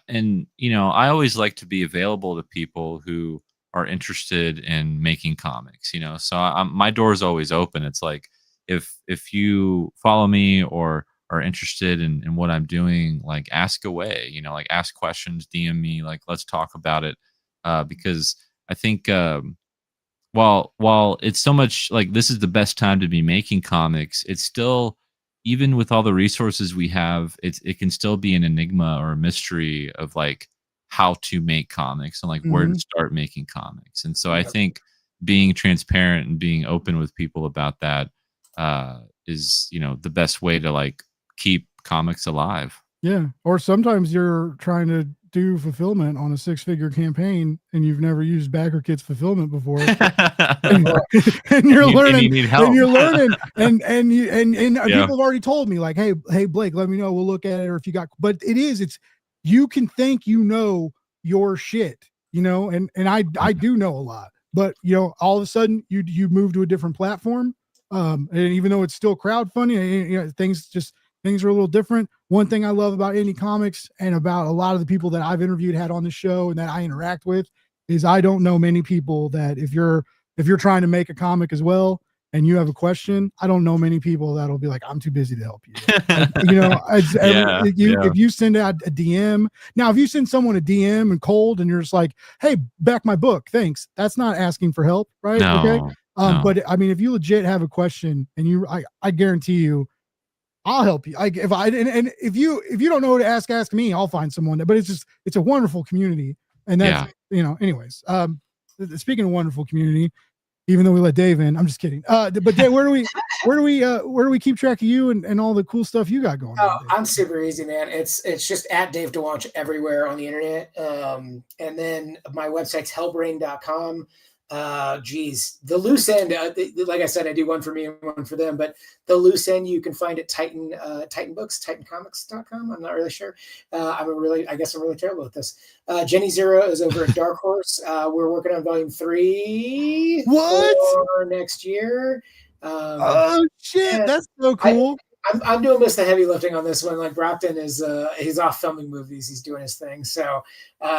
always like to be available to people who are interested in making comics, so my door is always open. It's like, if you follow me or are interested in what I'm doing, like, ask away, like, ask questions, DM me, like, let's talk about it. Because I think, while it's so much like this is the best time to be making comics, it's still, even with all the resources we have, it can still be an enigma or a mystery of like how to make comics and like where to start making comics. And so I think being transparent and being open with people about that is, the best way to like keep comics alive. Yeah. Or sometimes you're trying to do fulfillment on a 6-figure campaign and you've never used Backer Kit's fulfillment before. and you're learning, and you need help. And you're learning and people have already told me like, hey, Blake, let me know. We'll look at it. Or if you got, but it's, you can think, your shit, and I do know a lot, but all of a sudden you move to a different platform. And even though it's still crowdfunding, things are a little different. One thing I love about indie comics and about a lot of the people that I've interviewed, had on the show, and that I interact with, is I don't know many people that if you're trying to make a comic as well and you have a question, I don't know many people that'll be like, I'm too busy to help you. If you send out a DM, now, if you send someone a DM and cold and you're just like, hey, back my book, thanks, that's not asking for help, right? No, okay. no. But I mean, if you legit have a question and I guarantee you, I'll help you. If you don't know who to ask me. I'll find someone. But it's a wonderful community, and that's anyways. Speaking of wonderful community, even though we let Dave in, I'm just kidding. But Dave, where do we keep track of you and all the cool stuff you got going on? I'm super easy, man. It's just at Dave Dwonch everywhere on the internet. And then my website's hellbrain.com. The loose end, like I said, I do one for me and one for them, but the loose end you can find at Titan Books, titancomics.com. I'm not really sure. I guess I'm really terrible at this. Jenny Zero is over at Dark Horse. We're working on volume 3 for next year. Oh shit, that's so cool. I'm doing most of the heavy lifting on this one. Like, Brockton is he's off filming movies. He's doing his thing. So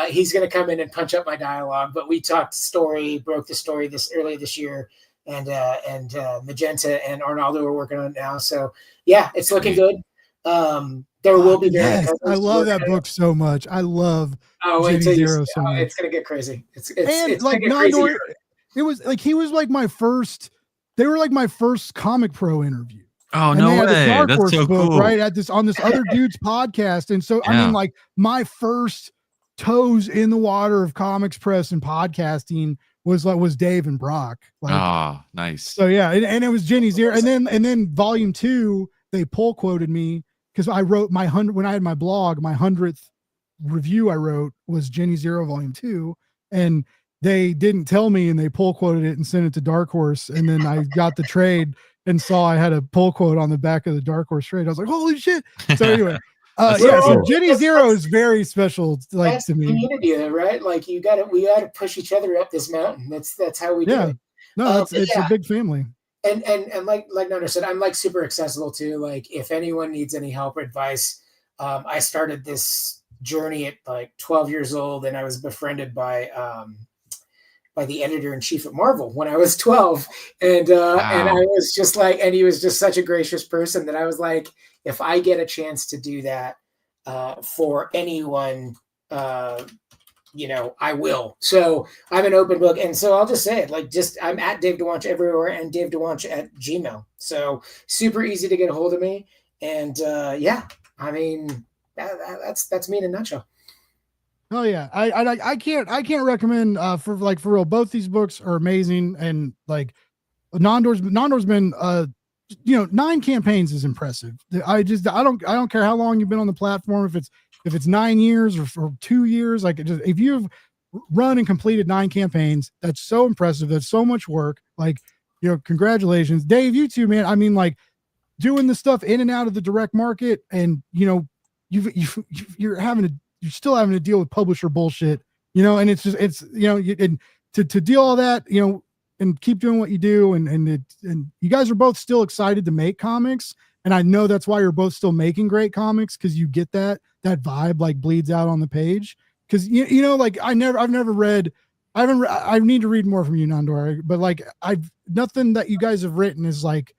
he's going to come in and punch up my dialogue. But we broke the story earlier this year. And Magenta and Arnaldo are working on it now. So yeah, it's looking good. There will be various. I love that book so much. I love Jenny Zero so much. It's going to get crazy. It's like Nandor. It was like he was like my first. They were like my first Comic Pro interview. Oh, no way. That's so cool. Right on this other dude's podcast. And so, I mean, like, my first toes in the water of comics press and podcasting was Dave and Brock. Like, nice. So yeah. And it was Jenny Zero. And then volume 2, they pull quoted me because I wrote when I had my blog, my 100th review I wrote was Jenny Zero volume 2. And they didn't tell me, and they pull quoted it and sent it to Dark Horse. And then I got the trade and saw I had a pull quote on the back of the Dark Horse trade. I was like, holy shit. So anyway, so Jenny Zero is very special, like, to me. Community, right? Like, we gotta push each other up this mountain. That's how we do it. No, it's a big family. And like Nandor said, I'm like super accessible too. Like, if anyone needs any help or advice, I started this journey at like 12 years old, and I was befriended by the editor-in-chief at Marvel when I was 12. And I was just like, and he was just such a gracious person that I was like, if I get a chance to do that for anyone, I will. So I'm an open book. And so I'll just say it, like, I'm at Dave Dwonch everywhere, and Dave Dwonch at Gmail. So super easy to get a hold of me. And I mean, that's me in a nutshell. Oh yeah, I can't recommend for real. Both these books are amazing, and like Nandor's been 9 campaigns is impressive. I don't care how long you've been on the platform, if it's 9 years or 2 years, like if you've run and completed 9 campaigns, that's so impressive. That's so much work. Like, congratulations, Dave. You too, man. I mean, like, doing the stuff in and out of the direct market, and you're still having to deal with publisher bullshit, and it's and to deal all that, and keep doing what you do. And you guys are both still excited to make comics. And I know that's why you're both still making great comics, because you get that vibe like bleeds out on the page. Cause like I need to read more from you, Nandor, but like nothing that you guys have written is like,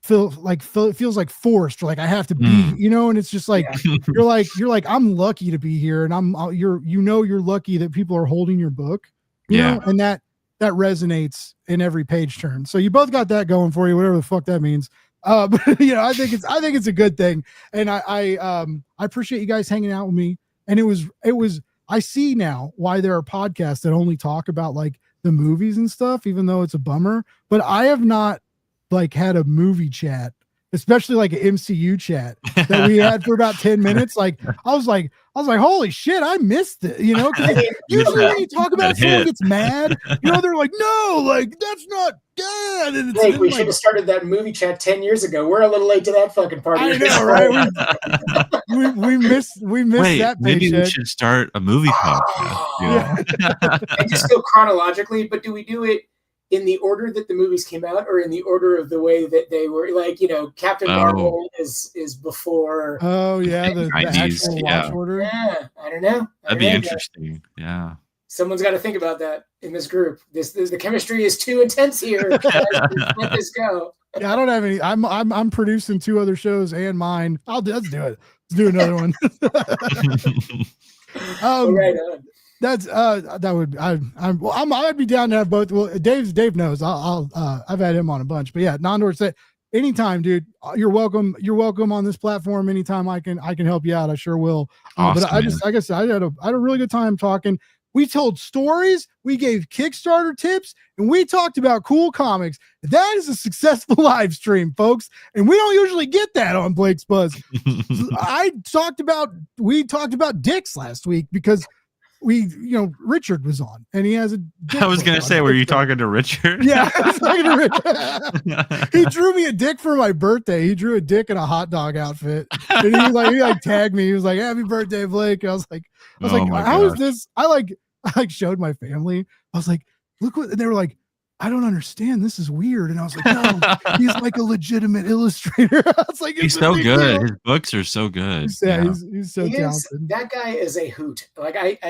feels like forced, or like I have to be, and it's just like, you're like, I'm lucky to be here. And you're lucky that people are holding your book, know, and that resonates in every page turn. So you both got that going for you, whatever the fuck that means. But I think it's a good thing. And I appreciate you guys hanging out with me. And it was, I see now why there are podcasts that only talk about like the movies and stuff, even though it's a bummer, but I have not like had a movie chat, especially like an MCU chat that we had for about 10 minutes. Like, I was like, holy shit, I missed it. Cause usually when you talk about someone gets mad, they're like, no, like that's not good. And it's we should have started that movie chat 10 years ago. We're a little late to that fucking party. I know, right? we missed that. Maybe we should start a movie podcast. And just go chronologically, but do we do it in the order that the movies came out, or in the order of the way that they were, like, Captain Marvel is before. Oh yeah, the actual watch order. Yeah, I don't know. That'd be interesting. Yeah. Someone's got to think about that in this group. The chemistry is too intense here. Let this go. Yeah, I don't have any. I'm producing 2 other shows and mine. Let's do it. Let's do another one. Right on. That's I'd be down to have both. Well, Dave knows. I've had him on a bunch, but yeah, Nandor said anytime, dude. You're welcome. You're welcome on this platform anytime. I can help you out. I sure will. Awesome, but I just, like I said, I had a really good time talking. We told stories, we gave Kickstarter tips, and we talked about cool comics. That is a successful live stream, folks. And we don't usually get that on Blake's Buzz. We talked about dicks last week because Richard was on, and he has a dick. I was going to say, were you talking to Richard? Yeah, I was talking to Richard. He drew me a dick for my birthday. He drew a dick in a hot dog outfit. And he tagged me. He was like, "Happy birthday, Blake." I was like, how is this? I showed my family. I was like, look what, and they were like, I don't understand. This is weird. And I was like, no, he's like a legitimate illustrator. I was like, he's so good. Deal. His books are so good. He's so talented. That guy is a hoot. Like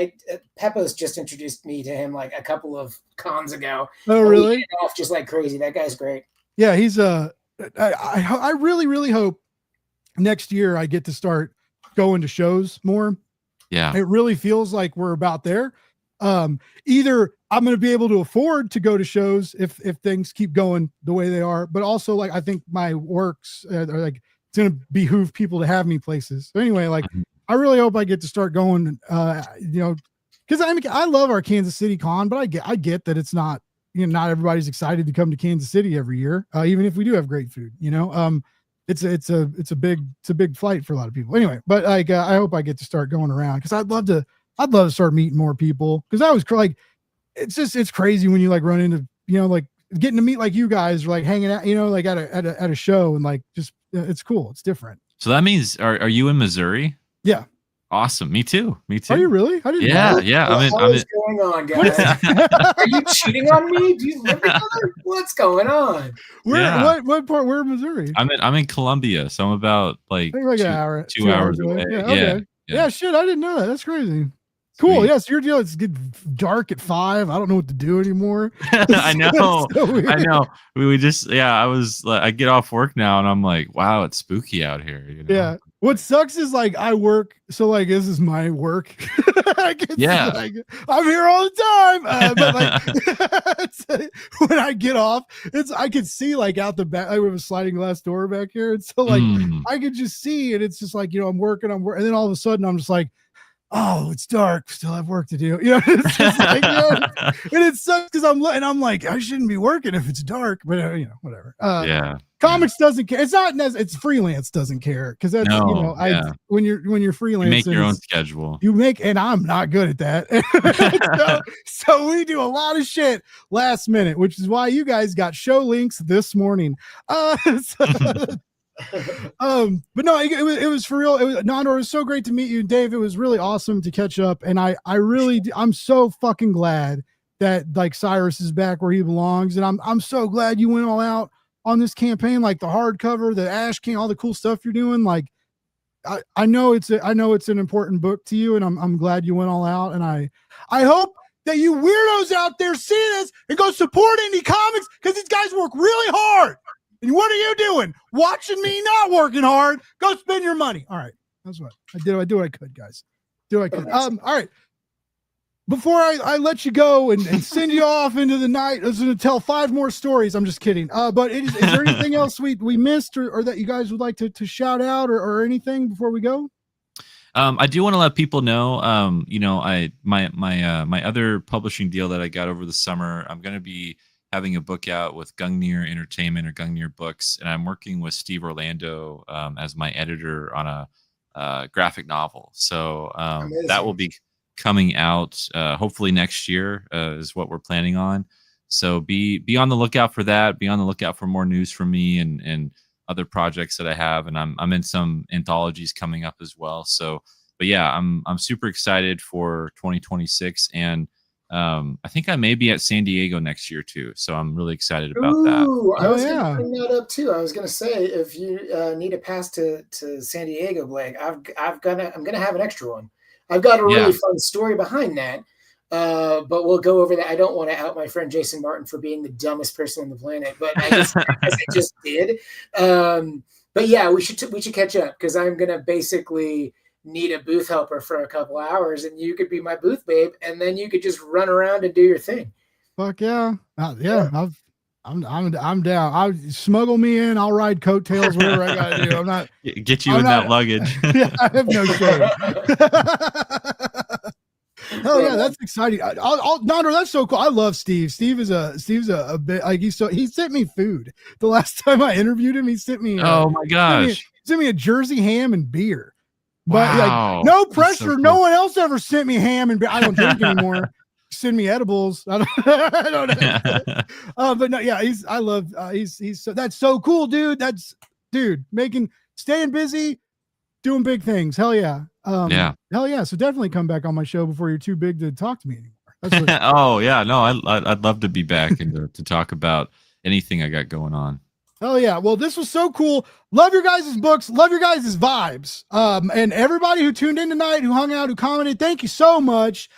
Peppo's just introduced me to him like a couple of cons ago. Oh, really? He off just like crazy. That guy's great. Yeah, he's I really, really hope next year I get to start going to shows more. Yeah. It really feels like we're about there. Either I'm going to be able to afford to go to shows if things keep going the way they are, but also like I think my works are like it's going to behoove people to have me places. So anyway, like I really hope I get to start going. Because I love our Kansas City con, but I get that it's not not everybody's excited to come to Kansas City every year, even if we do have great food. It's a big flight for a lot of people. Anyway, but like I hope I get to start going around because I'd love to start meeting more people because I was like. It's crazy when you like run into, like getting to meet like you guys or like hanging out, like at a show and like, just, it's cool. It's different. So that means, are you in Missouri? Yeah. Awesome. Me too. Are you really? I didn't know. Yeah. What's going on, guys? Are you cheating on me? Do you live together? What's going on? What part? Where in Missouri? I'm in Columbia. So I'm about like 2 hours. 2 hours away. Yeah. Yeah, shit, I didn't know that. That's crazy. Cool. Yes, your deal is get dark at 5. I don't know what to do anymore. I know. So I know. We just I get off work now and I'm like, wow, it's spooky out here. You know? Yeah. What sucks is like I work, so like this is my work. Like, like, I'm here all the time. But like when I get off, I could see like out the back. I have a sliding glass door back here, and so like I could just see, and it's just like, you know, I'm working, and then all of a sudden I'm just like, oh, it's dark. Still have work to do. You know, it's just like, you know, and it sucks because I'm like, I shouldn't be working if it's dark, but you know, whatever. Comics doesn't care. It's not. It's freelance doesn't care because that's when you're freelance, you make your own schedule. You make, and I'm not good at that. so we do a lot of shit last minute, which is why you guys got show links this morning. But no, it was for real. Nandor, it was so great to meet you, Dave. It was really awesome to catch up, and I'm so fucking glad that like Cyrus is back where he belongs, and I'm so glad you went all out on this campaign, like the hardcover, the Ash King, all the cool stuff you're doing. Like I know it's an important book to you, and I'm glad you went all out, and I hope that you weirdos out there see this and go support indie comics because these guys work really hard. And what are you doing? Watching me not working hard? Go spend your money. All right. That's what I did. I do what I could, guys. Do what I could. All right. Before I let you go and send you off into the night, I was going to tell 5 more stories. I'm just kidding. But is there anything else we missed or that you guys would like to shout out or anything before we go? I do want to let people know, you know, my other publishing deal that I got over the summer, I'm going to be having a book out with Gungnir Entertainment or Gungnir Books, and I'm working with Steve Orlando as my editor on a graphic novel. So that will be coming out hopefully next year is what we're planning on. So be on the lookout for that. Be on the lookout for more news from me and other projects that I have, and I'm in some anthologies coming up as well. So, but yeah, I'm super excited for 2026 and. I think I may be at San Diego next year too, so I'm really excited about that. I was going to bring that up too. I was going to say if you need a pass to San Diego, Blake, I'm gonna have an extra one. I've got a really fun story behind that, but we'll go over that. I don't want to out my friend Jason Martin for being the dumbest person on the planet, but I just did. But yeah, we should catch up because I'm gonna basically need a booth helper for a couple hours and you could be my booth babe and then you could just run around and do your thing. Fuck yeah. I'm down. I'll smuggle me in. I'll ride coattails, whatever I gotta do. I'm not get you that luggage. Yeah, I have no shame. Oh yeah, that's exciting. Nandor, that's so cool. I love Steve. Steve's a bit like he sent me food the last time I interviewed him. He sent me oh my gosh, sent me a Jersey ham and beer. But wow. like, no pressure. So cool. No one else ever sent me ham and beer. I don't drink anymore. Send me edibles. I don't know. But no, yeah, he's so that's so cool, dude. Staying busy, doing big things. Hell yeah. Hell yeah. So definitely come back on my show before you're too big to talk to me anymore. Oh yeah, no, I'd love to be back and to talk about anything I got going on. Oh yeah. Well, this was so cool. Love your guys' books. Love your guys' vibes. And everybody who tuned in tonight, who hung out, who commented, thank you so much.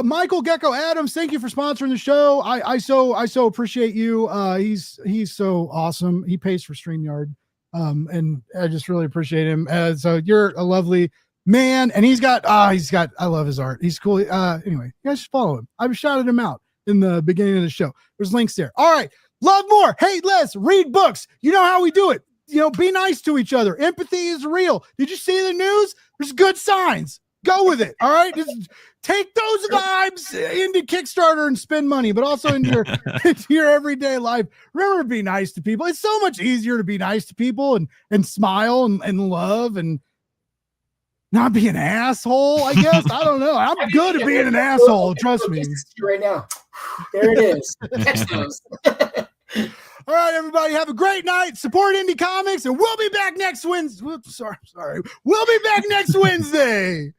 Michael Gecko Adams, thank you for sponsoring the show. I so appreciate you. He's so awesome. He pays for StreamYard. And I just really appreciate him. So you're a lovely man, and he's got, I love his art. He's cool. Anyway, you guys should follow him. I've shouted him out in the beginning of the show. There's links there. All right. Love more, hate less, read books. You know how we do it. You know, be nice to each other. Empathy is real. Did you see the news? There's good signs. Go with it. All right. Just take those vibes into Kickstarter and spend money, but also into your everyday life. Remember to be nice to people. It's so much easier to be nice to people and smile and love and not be an asshole, I guess. I don't know. I'm good at being an asshole. Trust me. Right now. There it is. Catch those. All right, everybody, have a great night. Support indie comics, and we'll be back next Wednesday. Sorry. We'll be back next Wednesday.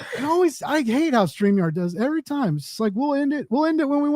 I hate how StreamYard does every time. It's like we'll end it when we want.